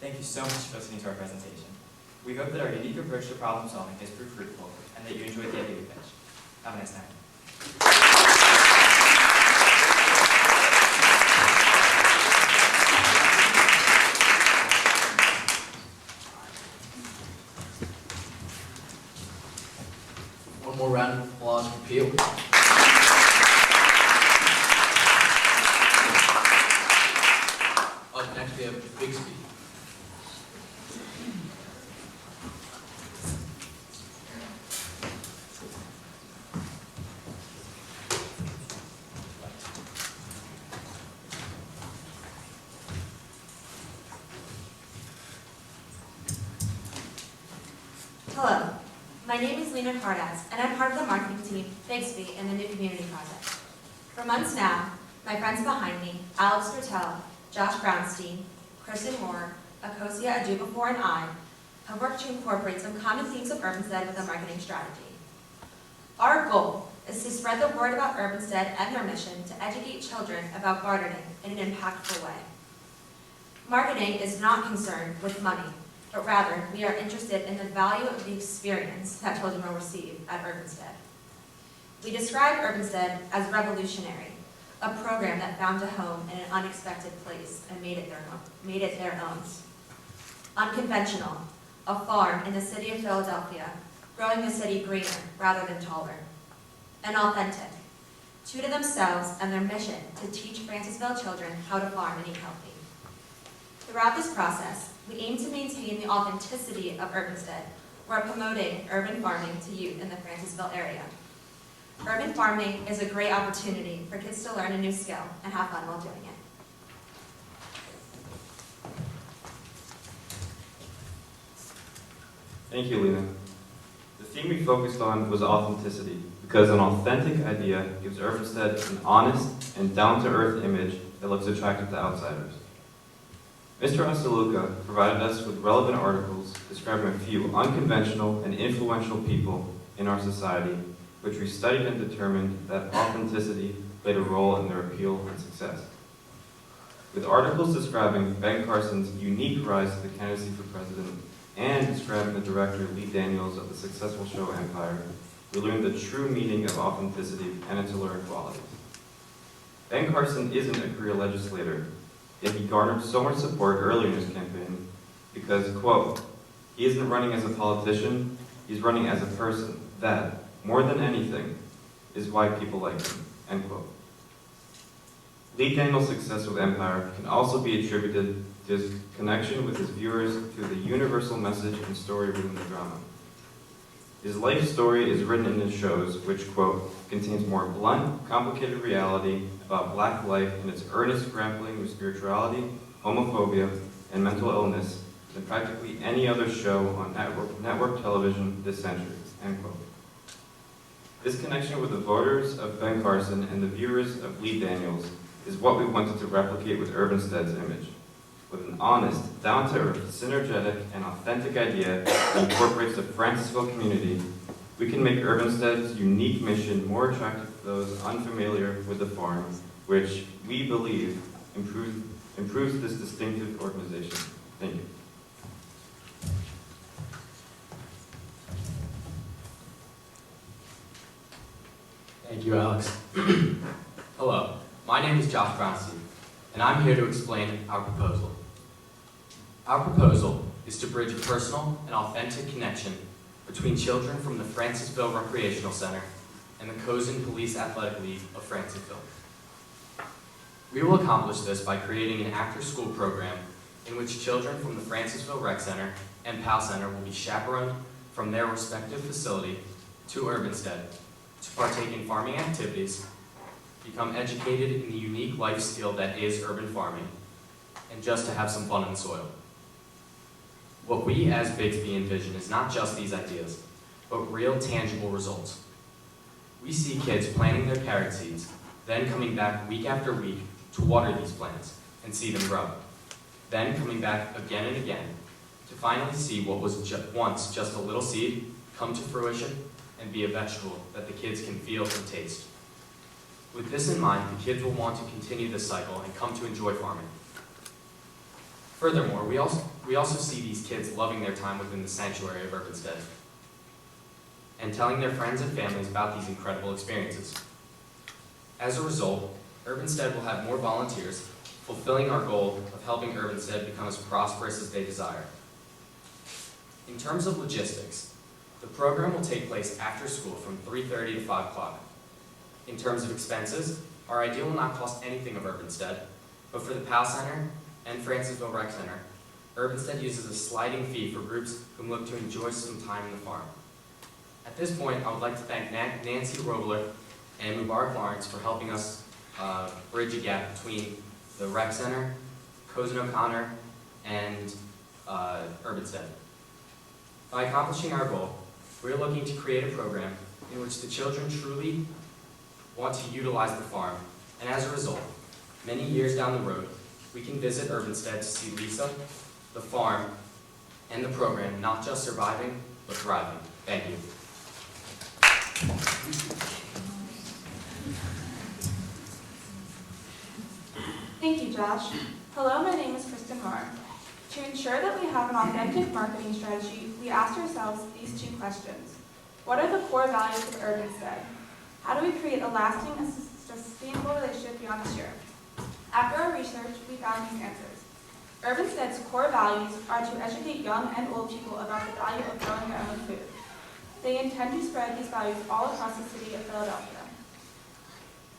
Thank you so much for listening to our presentation. We hope that our unique approach to problem solving has proved fruitful and that you enjoyed the idea we pitched. Have a nice night. One more round of applause for Peel. Up next we have Bixby. Hello, my name is Lena Cardas, and I'm part of the marketing team, Bixby, in the New Community Project. For months now, my friends behind me, Alex Bertel, Josh Brownstein, Kristen Moore, Akosia Adubafor, and I, have worked to incorporate some common themes of Urbanstead with a marketing strategy. Our goal is to spread the word about Urbanstead and their mission to educate children about gardening in an impactful way. Marketing is not concerned with money, but rather we are interested in the value of the experience that children will receive at Urbanstead. We describe Urbanstead as revolutionary, a program that found a home in an unexpected place and made it their own. Unconventional, a farm in the city of Philadelphia, growing the city greener rather than taller. And authentic, true to themselves and their mission to teach Francisville children how to farm and eat healthy. Throughout this process, we aim to maintain the authenticity of Urbanstead while promoting urban farming to youth in the Francisville area. Urban farming is a great opportunity for kids to learn a new skill and have fun while doing it. Thank you, Lena. The theme we focused on was authenticity, because an authentic idea gives Urbanstead an honest and down-to-earth image that looks attractive to outsiders. Mr. Asoluka provided us with relevant articles describing a few unconventional and influential people in our society, which we studied and determined that authenticity played a role in their appeal and success. With articles describing Ben Carson's unique rise to the candidacy for president and describing the director Lee Daniels of the successful show Empire, we learned the true meaning of authenticity and its alluring qualities. Ben Carson isn't a career legislator, yet he garnered so much support early in his campaign because, quote, he isn't running as a politician, he's running as a person. That, more than anything, is why people like him, end quote. Lee Daniels' success with Empire can also be attributed to his connection with his viewers through the universal message and story within the drama. His life story is written in his shows, which, quote, contains more blunt, complicated reality about Black life and its earnest grappling with spirituality, homophobia, and mental illness than practically any other show on network television this century, end quote. This connection with the voters of Ben Carson and the viewers of Lee Daniels is what we wanted to replicate with Urbanstead's image. With an honest, down-to-earth, synergetic, and authentic idea that incorporates the Francisville community, we can make Urbanstead's unique mission more attractive to those unfamiliar with the farm, which we believe improves this distinctive organization. Thank you. Thank you, Alex. Hello, my name is Josh Brownstein, and I'm here to explain our proposal. Our proposal is to bridge a personal and authentic connection between children from the Francisville Recreational Center and the Cozen Police Athletic League of Francisville. We will accomplish this by creating an after-school program in which children from the Francisville Rec Center and PAL Center will be chaperoned from their respective facility to Urbanstead to partake in farming activities, become educated in the unique life skill that is urban farming, and just to have some fun in the soil. What we as Bixby envision is not just these ideas, but real tangible results. We see kids planting their carrot seeds, then coming back week after week to water these plants and see them grow. Then coming back again and again to finally see what was once just a little seed come to fruition and be a vegetable that the kids can feel and taste. With this in mind, the kids will want to continue this cycle and come to enjoy farming. Furthermore, we also see these kids loving their time within the sanctuary of Urbanstead and telling their friends and families about these incredible experiences. As a result, Urbanstead will have more volunteers, fulfilling our goal of helping Urbanstead become as prosperous as they desire. In terms of logistics, the program will take place after school from 3:30 to 5 o'clock. In terms of expenses, our idea will not cost anything of Urbanstead, but for the PAL Center and Francisville Rec Center, Urbanstead uses a sliding fee for groups who look to enjoy some time in the farm. At this point, I would like to thank Nancy Robler and Mubarak Lawrence for helping us bridge a gap between the Rec Center, Cozen O'Connor, and Urbanstead. By accomplishing our goal, we are looking to create a program in which the children truly want to utilize the farm, and as a result, many years down the road, we can visit Urbanstead to see Lisa, the farm, and the program not just surviving, but thriving. Thank you. Thank you, Josh. Hello, my name is Kristen Marr. To ensure that we have an authentic marketing strategy, we asked ourselves these two questions. What are the core values of Urbanstead? How do we create a lasting and sustainable relationship beyond this year? After our research, we found these answers. Urbanstead's core values are to educate young and old people about the value of growing their own food. They intend to spread these values all across the city of Philadelphia.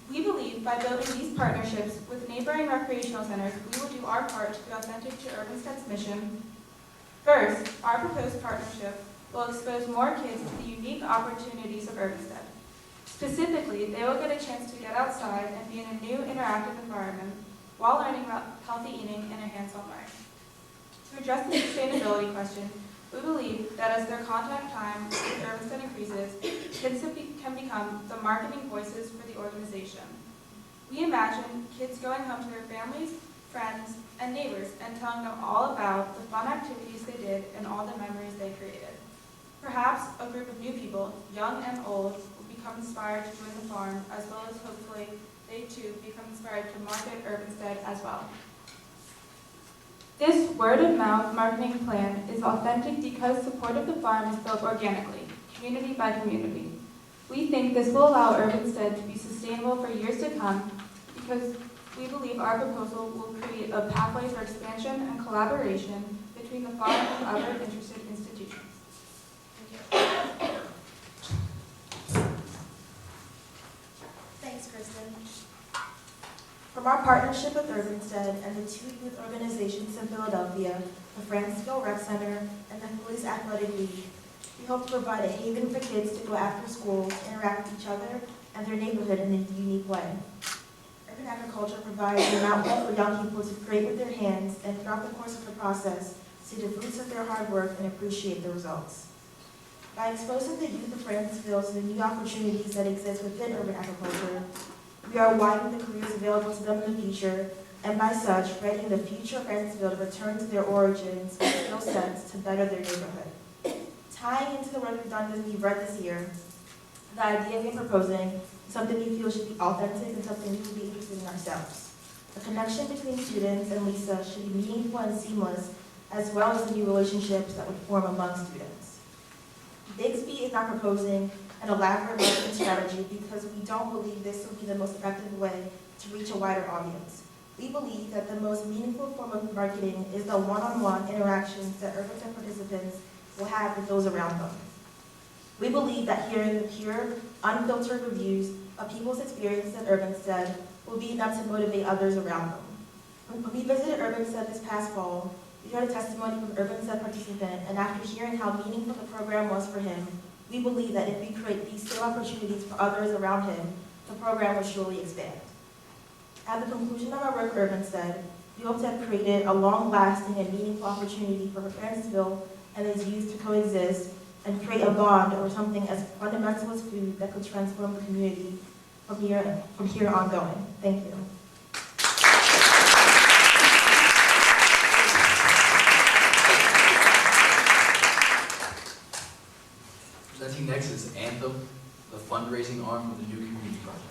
We believe by building these partnerships with neighboring recreational centers, we will do our part to be authentic to Urbanstead's mission. First, our proposed partnership will expose more kids to the unique opportunities of Urbanstead. Specifically, they will get a chance to get outside and be in a new interactive environment while learning about healthy eating in a hands-on way. To address the sustainability question, we believe that as their contact time with Urbanstead increases, kids can become the marketing voices for the organization. We imagine kids going home to their families, friends, and neighbors and telling them all about the fun activities they did and all the memories they created. Perhaps a group of new people, young and old, will become inspired to join the farm, as well as hopefully they too become inspired to market Urbanstead as well. This word-of-mouth marketing plan is authentic because support of the farm is built organically, community by community. We think this will allow Urbanstead to be sustainable for years to come because we believe our proposal will create a pathway for expansion and collaboration between the farm and other interested institutions. Thanks, Kristen. From our partnership with Urbanstead and the two youth organizations in Philadelphia, the Franceville Rec Center and the Police Athletic League, we hope to provide a haven for kids to go after school to interact with each other and their neighborhood in a unique way. Urban agriculture provides an outlet for young people to create with their hands and throughout the course of the process, see the fruits of their hard work and appreciate the results. By exposing the youth of Franceville to the new opportunities that exist within urban agriculture, we are widening the careers available to them in the future, and by such, readying the future of Franceville to return to their origins with skill sets to better their neighborhood. Tying into the work we've done we've read this year, the idea we're proposing is something we feel should be authentic and something we would be interested in ourselves. The connection between students and Lisa should be meaningful and seamless, as well as the new relationships that would form among students. Bixby is not proposing an elaborate marketing strategy because we don't believe this will be the most effective way to reach a wider audience. We believe that the most meaningful form of marketing is the one-on-one interactions that Urbanstead participants will have with those around them. We believe that hearing the pure, unfiltered reviews of people's experiences at Urbanstead will be enough to motivate others around them. When we visited Urbanstead this past fall, we heard a testimony from an Urbanstead participant, and after hearing how meaningful the program was for him, we believe that if we create these same opportunities for others around him, the program will surely expand. At the conclusion of our work at Urbanstead, we hope to have created a long-lasting and meaningful opportunity for Franceville and its youth to coexist and create a bond over something as fundamental as food that could transform the community from here ongoing. Thank you. Presenting next is Anthem, the fundraising arm of the New Community Project.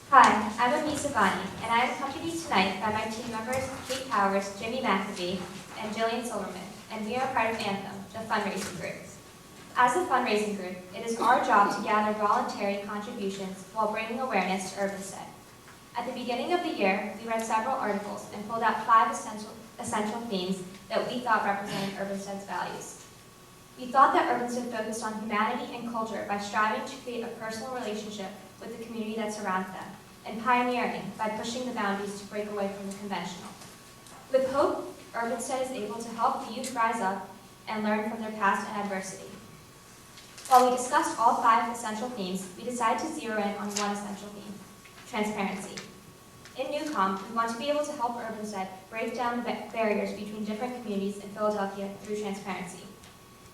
Hi, I'm Anissa Bani, and I am accompanied tonight by my team members Kate Powers, Jimmy McAfee, and Jillian Silverman, and we are part of Anthem, the fundraising group. As a fundraising group, it is our job to gather voluntary contributions while bringing awareness to Urbanstead. At the beginning of the year, we read several articles and pulled out 5 essential themes that we thought represented Urbanstead's values. We thought that Urbanstead focused on humanity and culture by striving to create a personal relationship with the community that surrounds them, and pioneering by pushing the boundaries to break away from the conventional. With hope, Urbanstead is able to help the youth rise up and learn from their past and adversity. While we discussed all 5 essential themes, we decided to zero in on one essential theme: transparency. In Newcom, we want to be able to help Urbanstead break down the barriers between different communities in Philadelphia through transparency.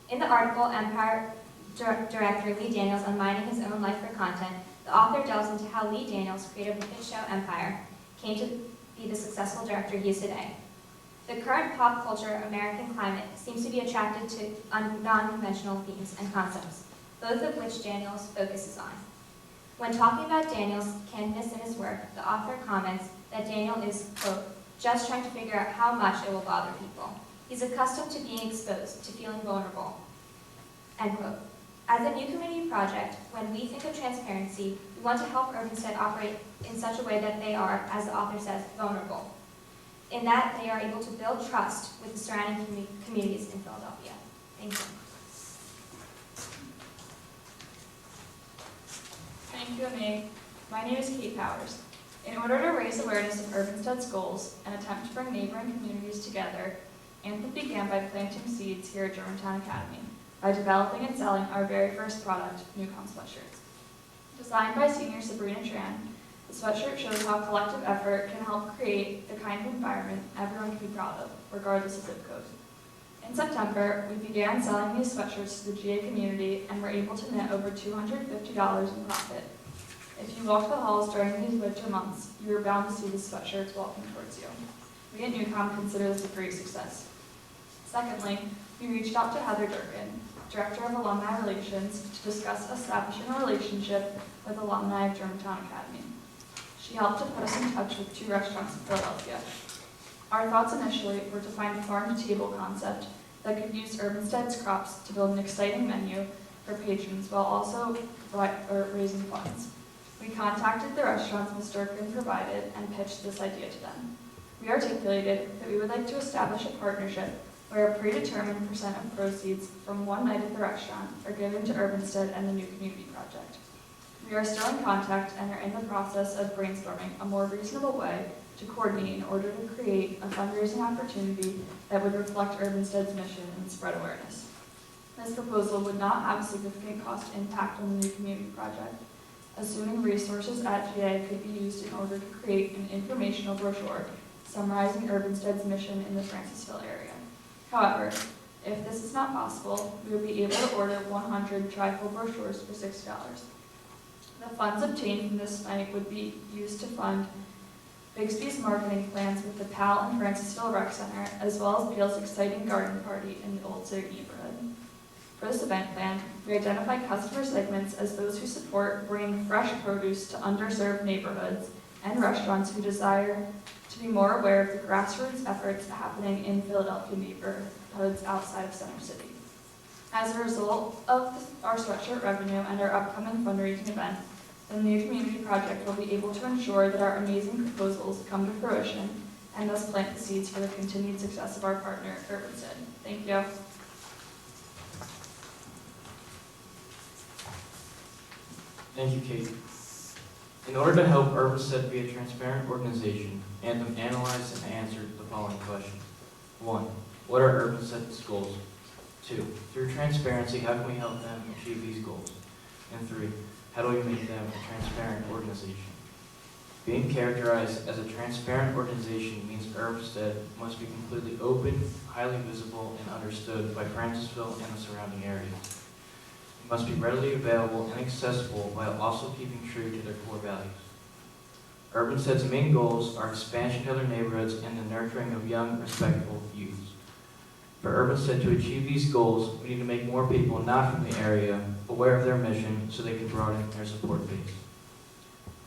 In the article, Empire director Lee Daniels on mining his own life for content, the author delves into how Lee Daniels, creator of the hit show Empire, came to be the successful director he is today. The current pop culture American climate seems to be attracted to non-conventional themes and concepts, both of which Daniels focuses on. When talking about Daniels' candidness in his work, the author comments that Daniel is, quote, just trying to figure out how much it will bother people. He's accustomed to being exposed, to feeling vulnerable, end quote. As a new community project, when we think of transparency, we want to help Urbanstead operate in such a way that they are, as the author says, vulnerable, in that they are able to build trust with the surrounding communities in Philadelphia. Thank you. Thank you, Q&A, my name is Kate Powers. In order to raise awareness of Urbanstead's goals and attempt to bring neighboring communities together, Anthem began by planting seeds here at Germantown Academy by developing and selling our very first product, Newcom sweatshirts. Designed by senior Sabrina Tran, the sweatshirt shows how collective effort can help create the kind of environment everyone can be proud of, regardless of zip code. In September, we began selling these sweatshirts to the GA community and were able to net over $250 in profit. If you walk the halls during these winter months, you are bound to see the sweatshirts walking towards you. We at Newcom consider this a great success. Secondly, we reached out to Heather Durkin, Director of Alumni Relations, to discuss establishing a relationship with alumni of Germantown Academy. She helped to put us in touch with 2 restaurants in Philadelphia. Our thoughts initially were to find a farm-to-table concept that could use Urbanstead's crops to build an exciting menu for patrons while also raising funds. We contacted the restaurants Ms. Durkin provided and pitched this idea to them. We articulated that we would like to establish a partnership where a predetermined percent of proceeds from one night at the restaurant are given to Urbanstead and the New Community Project. We are still in contact and are in the process of brainstorming a more reasonable way to coordinate in order to create a fundraising opportunity that would reflect Urbanstead's mission and spread awareness. This proposal would not have a significant cost impact on the New Community Project, assuming resources at GA could be used in order to create an informational brochure summarizing Urbanstead's mission in the Francisville area. However, if this is not possible, we will be able to order 100 trifold brochures for $60. The funds obtained from this night would be used to fund Bixby's marketing plans with the PAL and Francisville Rec Center, as well as Peel's exciting garden party in the Old City neighborhood. For this event plan, we identified customer segments as those who support bringing fresh produce to underserved neighborhoods and restaurants who desire to be more aware of the grassroots efforts happening in Philadelphia neighborhoods outside of Center City. As a result of our sweatshirt revenue and our upcoming fundraising event, the New Community Project will be able to ensure that our amazing proposals come to fruition and thus plant the seeds for the continued success of our partner, Urbanstead. Thank you. Thank you, Kate. In order to help Urbanstead be a transparent organization, Anthem analyzed and answered the following questions. 1. What are Urbanstead's goals? 2. Through transparency, how can we help them achieve these goals? And 3. How do we make them a transparent organization? Being characterized as a transparent organization means Urbanstead must be completely open, highly visible, and understood by Francisville and the surrounding areas. It must be readily available and accessible while also keeping true to their core values. Urbanstead's main goals are expansion to other neighborhoods and the nurturing of young, respectful youths. For Urbanstead to achieve these goals, we need to make more people not from the area aware of their mission so they can broaden their support base.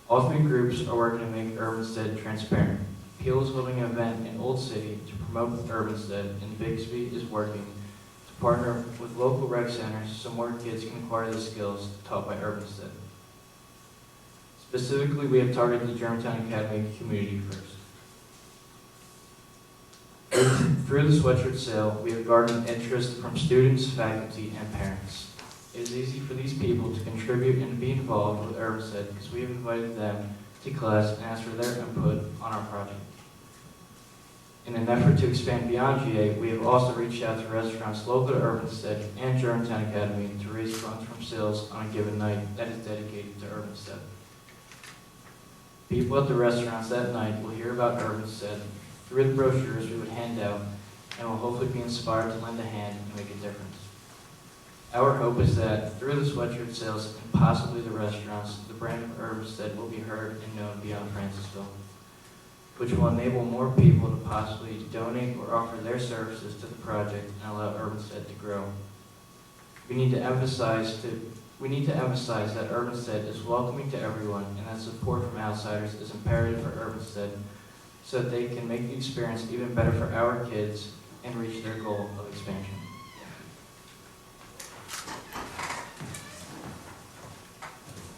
All 3 groups are working to make Urbanstead transparent. Peel is holding an event in Old City to promote Urbanstead, and Bixby is working to partner with local rec centers so more kids can acquire the skills taught by Urbanstead. Specifically, we have targeted the Germantown Academy community first. Through the sweatshirt sale, we have garnered interest from students, faculty, and parents. It is easy for these people to contribute and be involved with Urbanstead because we have invited them to class and asked for their input on our project. In an effort to expand beyond GA, we have also reached out to restaurants local to Urbanstead and Germantown Academy to raise funds from sales on a given night that is dedicated to Urbanstead. People at the restaurants that night will hear about Urbanstead through the brochures we would hand out and will hopefully be inspired to lend a hand and make a difference. Our hope is that through the sweatshirt sales and possibly the restaurants, the brand of Urbanstead will be heard and known beyond Francisville, which will enable more people to possibly donate or offer their services to the project and allow Urbanstead to grow. We need to emphasize that Urbanstead is welcoming to everyone and that support from outsiders is imperative for Urbanstead so that they can make the experience even better for our kids and reach their goal of expansion.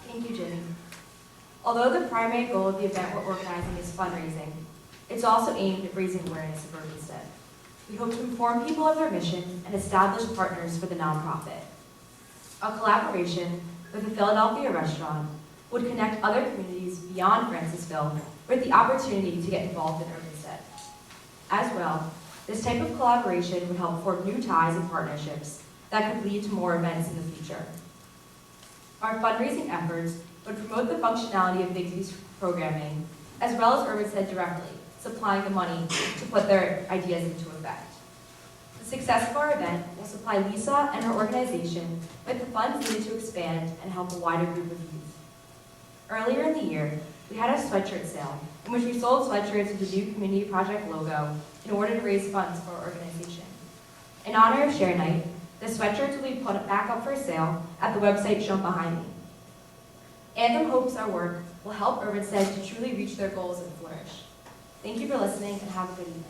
Thank you, Jimmy. Although the primary goal of the event we're organizing is fundraising, it's also aimed at raising awareness of Urbanstead. We hope to inform people of their mission and establish partners for the nonprofit. A collaboration with a Philadelphia restaurant, would connect other communities beyond Francisville with the opportunity to get involved in Urbanstead. As well, this type of collaboration would help form new ties and partnerships that could lead to more events in the future. Our fundraising efforts would promote the functionality of Bixby's programming, as well as Urbanstead directly, supplying the money to put their ideas into effect. The success of our event will supply Lisa and her organization with the funds needed to expand and help a wider group of youth. Earlier in the year, we had a sweatshirt sale in which we sold sweatshirts with the New Community Project logo in order to raise funds for our organization. In honor of Share Night, the sweatshirts will be put back up for sale at the website shown behind me. Anthem hopes our work will help Urbanstead to truly reach their goals and flourish. Thank you for listening and have a good evening.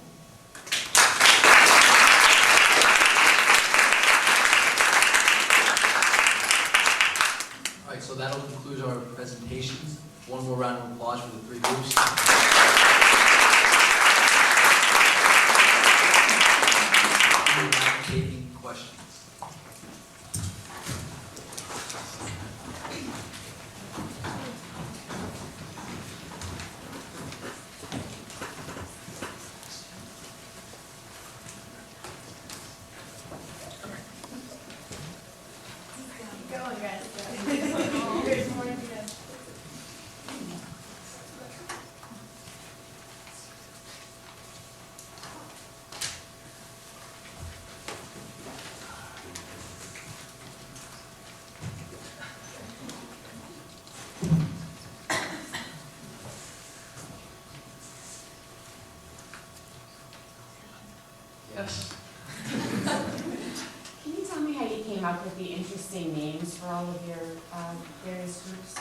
All right, so that'll conclude our presentations. One more round of applause for the three groups. We are now taking questions. Yes. Can you tell me how you came up with the interesting names for all of your various groups?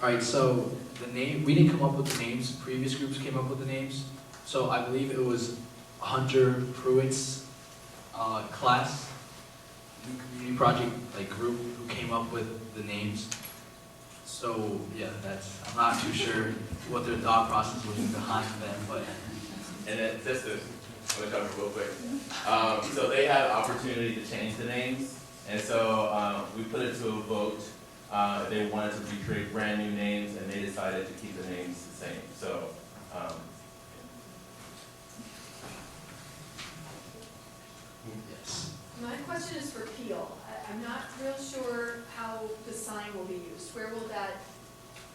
All right, so the name, we didn't come up with the names, previous groups came up with the names. So I believe it was Hunter Pruitt's class, New Community Project group who came up with the names. So yeah, I'm not too sure what their thought process was behind them, but. And then just to, I'm gonna cover real quick. So they had opportunity to change the names, and so we put it to a vote. They wanted to recreate brand new names, and they decided to keep the names the same. So. Yes. My question is for Peel. I'm not real sure how the sign will be used. Where will that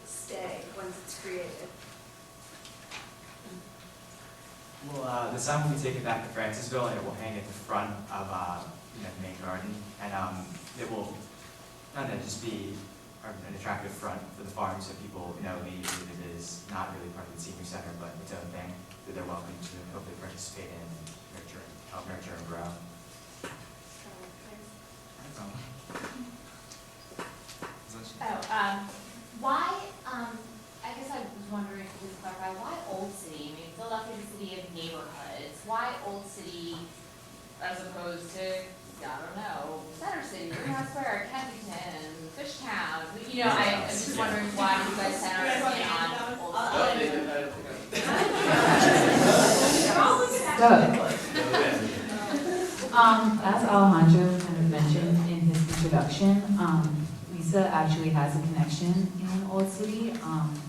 stay once it's created? Well, the sign will be taken back to Francisville, and it will hang at the front of the main garden, and it will not only just be an attractive front for the farm, so people leave that it is not really part of the senior center, but its own thing that they're welcome to hopefully participate in and help nurture and grow. Why, I guess I was wondering if you could clarify, why Old City? I mean, Philadelphia is a city of neighborhoods. Why Old City as opposed to, I don't know, Center City, Greenhouse Square, Kensington, Fishtown? I'm just wondering why you guys center on Old City. As Alejandro kind of mentioned in his introduction, Lisa actually has a connection in Old City.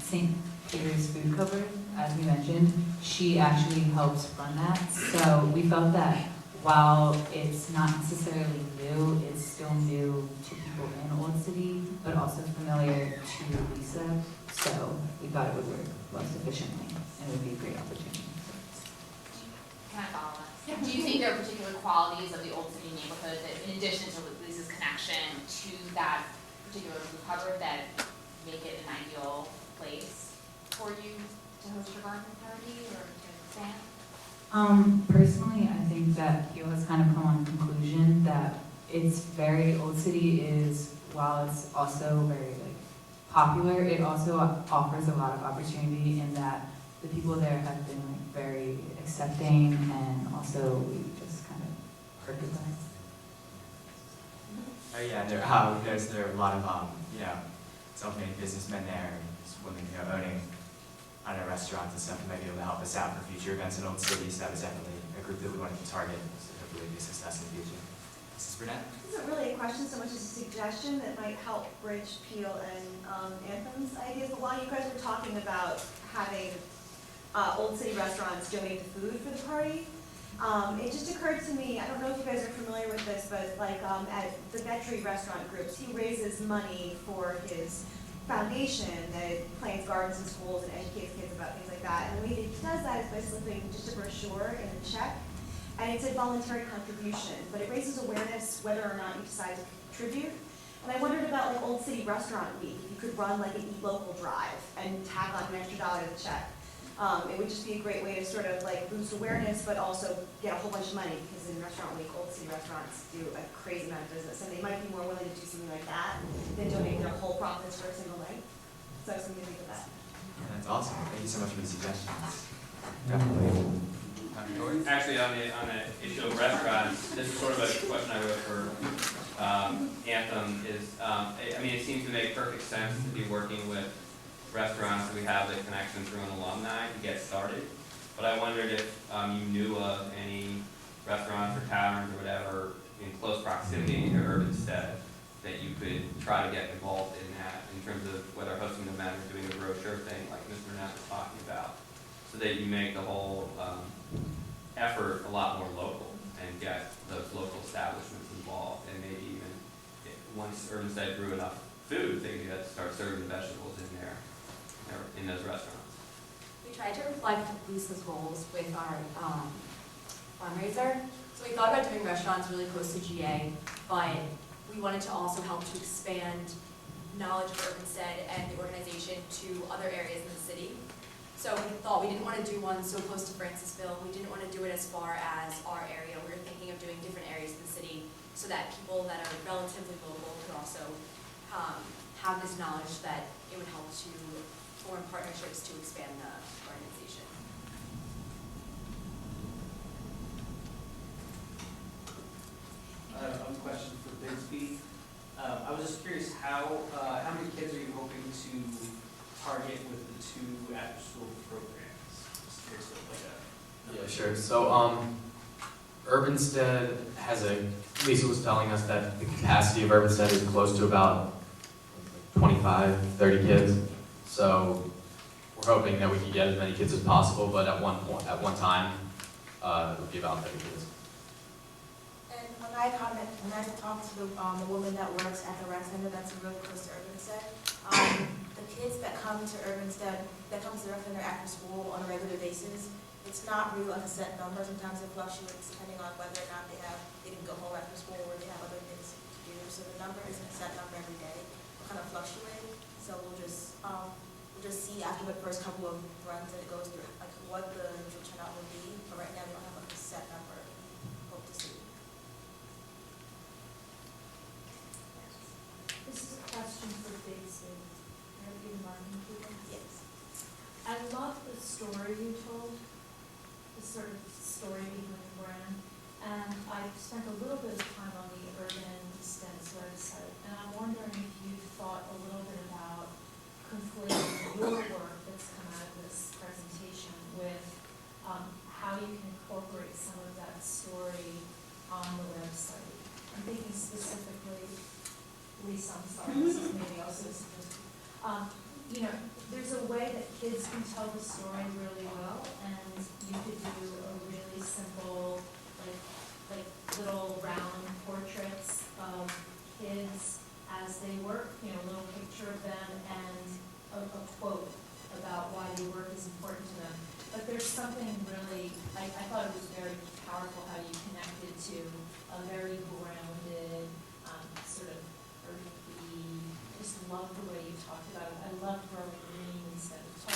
St. Peter's Food Cupboard, as we mentioned, she actually helps run that. So we felt that while it's not necessarily new, it's still new to people in Old City, but also familiar to Lisa. So we thought it would work most efficiently and would be a great opportunity. Can I follow up? Yeah. Do you think there are particular qualities of the Old City neighborhood that, in addition to Lisa's connection to that particular food cupboard, that make it an ideal place for you to host your garden party or to expand? Personally, I think that Peel has kind of come on the conclusion that it's very, Old City is, while it's also very popular, it also offers a lot of opportunity in that the people there have been very accepting, and also we just kind of heard about it. Oh yeah, there are a lot of self-made businessmen there, and women owning restaurants and stuff, who might be able to help us out for future events in Old City. So that was definitely a group that we wanted to target, so hopefully be a success in the future. Mrs. Burnett? This isn't really a question so much as a suggestion that might help bridge Peel and Anthem's ideas. But while you guys were talking about having Old City restaurants donate the food for the party, it just occurred to me, I don't know if you guys are familiar with this, but like at the Vetri restaurant groups, he raises money for his foundation that plants gardens in schools and educates kids about things like that. And the way that he does that is by slipping just a brochure in a check. And it's a voluntary contribution, but it raises awareness whether or not you decide to contribute. And I wondered about like Old City Restaurant Week, if you could run like an Eat Local drive and tag on an extra $1 to the check. It would just be a great way to sort of like boost awareness, but also get a whole bunch of money, because in Restaurant Week, Old City restaurants do a crazy amount of business, and they might be more willing to do something like that than donate their whole profits for a single night. So I was going to think of that. That's awesome. Thank you so much for the suggestions. Definitely. Dr. Torres? Actually, on the issue of restaurants, this is sort of a question I wrote for Anthem is, I mean, it seems to make perfect sense to be working with restaurants that we have the connection through an alumni to get started. But I wondered if you knew of any restaurants or taverns or whatever in close proximity to Urbanstead that you could try to get involved in that, in terms of whether hosting an event or doing a brochure thing like Mr. Burnett was talking about, so that you make the whole effort a lot more local and get those local establishments involved, and maybe even once Urbanstead grew enough food, they could start serving the vegetables in there, in those restaurants. We tried to reflect Lisa's goals with our fundraiser. So we thought about doing restaurants really close to GA, but we wanted to also help to expand knowledge of Urbanstead and the organization to other areas in the city. So we thought we didn't want to do one so close to Francisville. We didn't want to do it as far as our area. We were thinking of doing different areas of the city so that people that are relatively local could also have this knowledge that it would help to form partnerships to expand the organization. I have a question for Bixby. I was just curious, how many kids are you hoping to target with the 2 after-school programs? Just curious what Yeah, sure. So, Urbanstead has Lisa was telling us that the capacity of Urbanstead is close to about 25, 30 kids. So, we're hoping that we can get as many kids as possible, but at one time, it would be about 30 kids. And when I talked to the woman that works at the rec center that's really close to Urbanstead, the kids that come to Urbanstead, that come to the rec center after school on a regular basis, it's not really like a set number. Sometimes it fluctuates depending on whether or not they didn't go home after school or they have other things to do. So the number isn't a set number every day. It'll kind of fluctuate. So we'll just see after the first couple of runs that it goes through, like what the turnout will be. But right now we don't have like a set number. Hope to see. This is a question for Bixby. Yes. I love the story you told, the sort of story behind the brand, and I spent a little bit of time on the Urbanstead's website, and I'm wondering if you thought a little bit about conflating your work that's come out of this presentation with how you can incorporate some of that story on the website. I'm thinking specifically, Lisa, I'm sorry, this is maybe also you know, there's a way that kids can tell the story really well, and you could do a really simple, like little round portraits of kids as they work, you know, a little picture of them and a quote about why their work is important to them. But there's something really, I thought it was very powerful how you connected to a very grounded, sort of earthy, just love the way you talked about it. I love growing green instead of, so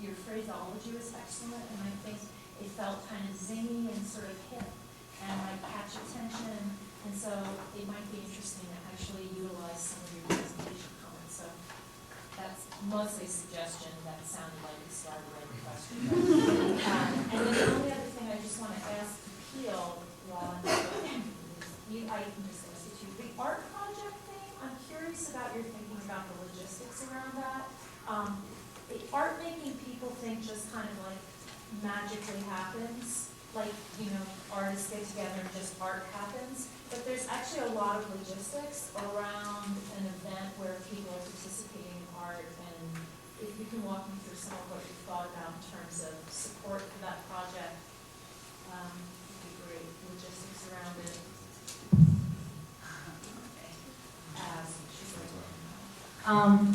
your phraseology was excellent, and I think it felt kind of zingy and sort of hip and like catch attention, and so it might be interesting to actually utilize some of your presentation comments. So that's mostly a suggestion that sounded like it started right the question. And then the only other thing I just want to ask Peel while I'm I can just ask you too. The art project thing, I'm curious about your thinking about the logistics around that. The art making people think just kind of like magically happens. like, you know, artists get together and just art happens, but there's actually a lot of logistics around an event where people are participating in art, and if you can walk me through some of what you've thought about in terms of support for that project, would be great, logistics around it.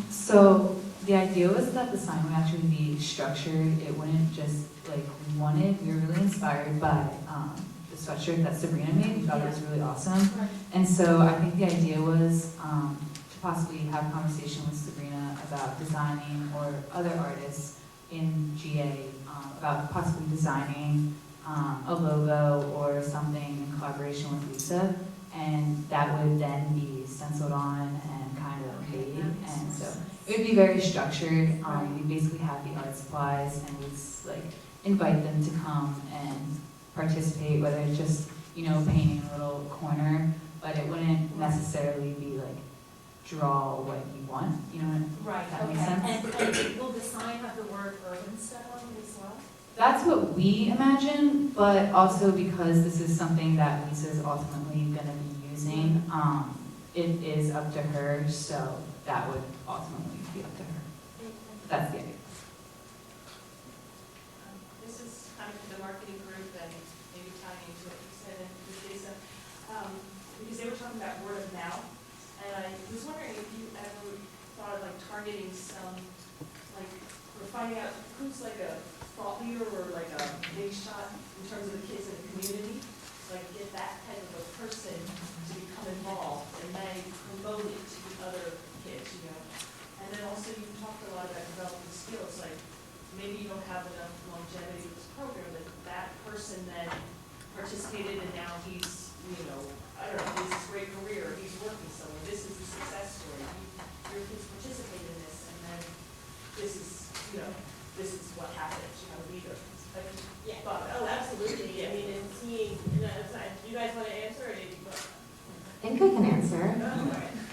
So the idea was that the sign would actually be structured. It wouldn't just like we wanted. We were really inspired by the sweatshirt that Sabrina made. We thought it was really awesome. Right. And so I think the idea was to possibly have a conversation with Sabrina about designing, or other artists in GA about possibly designing a logo or something in collaboration with Lisa, and that would then be stenciled on and kind of made. And so it would be very structured. We basically have the art supplies, and we'd like invite them to come and participate, whether it's just, you know, painting a little corner, but it wouldn't necessarily be like draw what you want, you know, Right, if that okay. makes sense. And will the sign have the word Urbanstead on it as well? That's what we imagine, but also because this is something that Lisa's ultimately gonna be using, it is up to her, so that would ultimately be up to her. That's the idea. This is kind of the marketing group and maybe tying into what you said with Lisa, because they were talking about word of mouth, and I was wondering if you ever thought of like targeting some, like, or finding out who's like a thought leader or like a big shot in terms of the kids in the community, like get that type of a person to become involved and then promote it to the other kids, you know. And then also you talked a lot about developing skills, like maybe you don't have enough longevity with this program, but that person then participated and now he's, you know, I don't know, he has this great career, he's working somewhere, this is the success story. Your kids participate in this, and then this is, you know, this is what happens, you know, leader. Yeah, oh, absolutely. I mean, and seeing, you know, it's not- do you guys want to answer or do you? I think I can answer.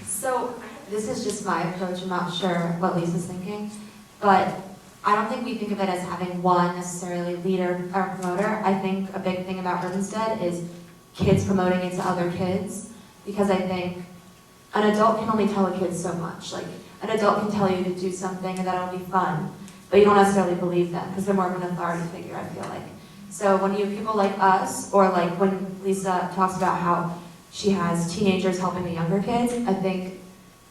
So this is just my approach. I'm not sure what Lisa's thinking, but I don't think we think of it as having one necessarily leader or promoter. I think a big thing about Urbanstead is kids promoting it to other kids, because I think an adult can only tell a kid so much. Like, an adult can tell you to do something and that it'll be fun, but you don't necessarily believe them because they're more of an authority figure, I feel like. So when you have people like us, or like when Lisa talks about how she has teenagers helping the younger kids, I think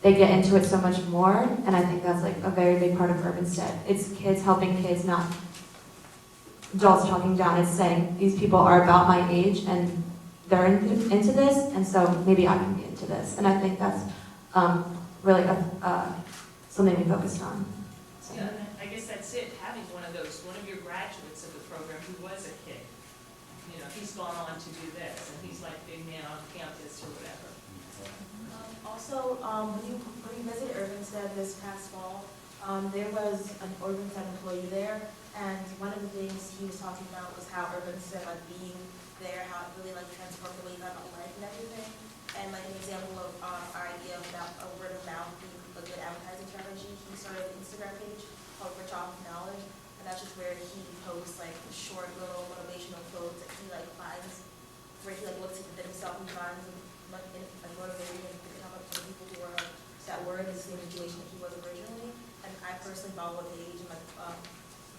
they get into it so much more, and I think that's like a very big part of Urbanstead. It's kids helping kids, not adults talking down. It's saying these people are about my age and they're into this, and so maybe I can be into this. And I think that's really something we focused on. So. Yeah, I guess that's it, having one of your graduates of the program who was a kid. You know, he's gone on to do this, and he's like big man on campus or whatever. Also, when you visited Urbanstead this past fall, there was an Urbanstead employee there, and one of the things he was talking about was how Urbanstead, like being there, how it really like transformed the way you thought about life and everything. And like an example of our idea about a word of mouth being a good advertising strategy, he started an Instagram page called Rich Off Knowledge, and that's just where he posts like short little motivational quotes that he like finds, where he like looks at himself and finds and motivating and picking up to people who are that were in the same situation that he was originally. And I personally follow a page, and like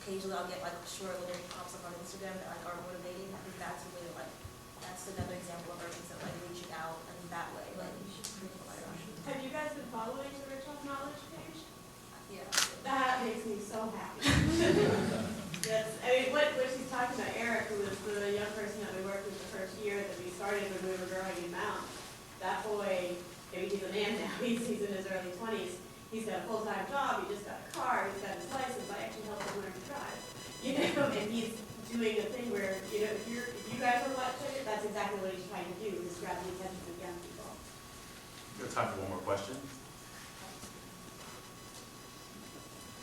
occasionally I'll get like short little pops up on Instagram that like are motivating. I think that's a way like that's another example of Urbanstead like reaching out in that way. Like you should bring the light on. Have you guys been following the Rich Off Knowledge page? Yeah. That makes me so happy. That's, I mean, what she's talking about, Eric, who was the young person that we worked with the first year that we started when we were growing in Mount. That boy, maybe he's a man now, he's in his early 20s. He's got a full-time job, he just got a car, he's got his license. I actually helped him learn to drive. You know, and he's doing a thing where, you know, if you guys are watching it, that's exactly what he's trying to do, is grab the attention of young people. We have time for one more question.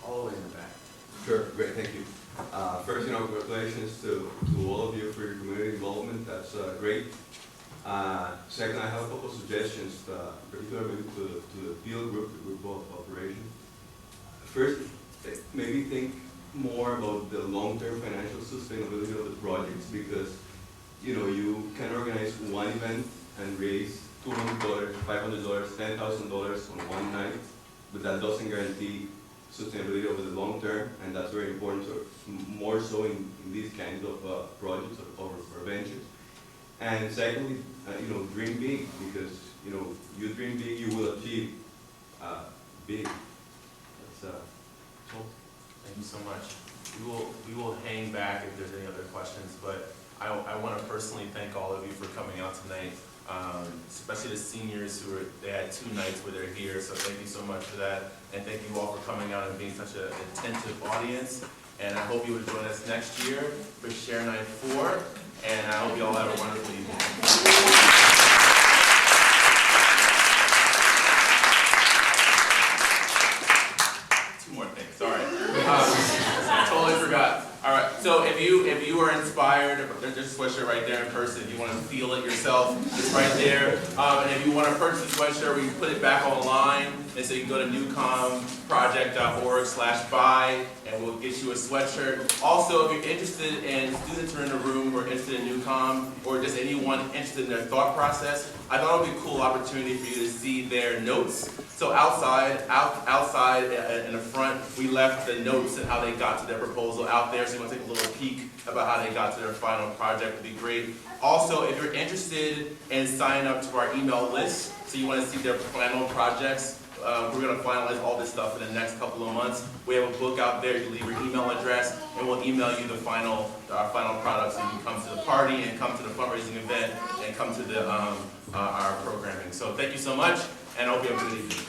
All the way in the back. Sure, great, thank you. First, congratulations to all of you for your community involvement. That's great. Second, I have a couple of suggestions, particularly to the field group, the group of operation. First, maybe think more about the long-term financial sustainability of the projects because, you know, you can organize one event and raise $200, $500, $10,000 on one night, but that doesn't guarantee sustainability over the long term, and that's very important, so more so in these kinds of projects or ventures. And secondly, you know, dream big, because, you know, you dream big, you will achieve big. That's all. Thank you so much. We will hang back if there's any other questions, but I want to personally thank all of you for coming out tonight, especially the seniors they had 2 nights where they're here, so thank you so much for that. And thank you all for coming out and being such an attentive audience. And I hope you will join us next year for Share Night 4, and I hope you all have a wonderful evening. I totally forgot. All right. So if you are inspired, there's a sweatshirt right there in person. If you want to feel it yourself, it's right there. And if you want to purchase a sweatshirt, we put it back online. And so you can go to newcomproject.org/buy, and we'll get you a sweatshirt. Also, if you're interested in students who are in the room who are interested in Newcom, or just anyone interested in their thought process, I thought it would be a cool opportunity for you to see their notes. So outside in the front, we left the notes and how they got to their proposal out there. So you want to take a little peek about how they got to their final project, would be great. Also, if you're interested in signing up to our email list, so you want to see their final projects, we're going to finalize all this stuff in the next couple of months. We have a book out there. You can leave your email address, and we'll email you our final products, and you can come to the party and come to the fundraising event and come to the our programming. So thank you so much, and I hope you have a good evening.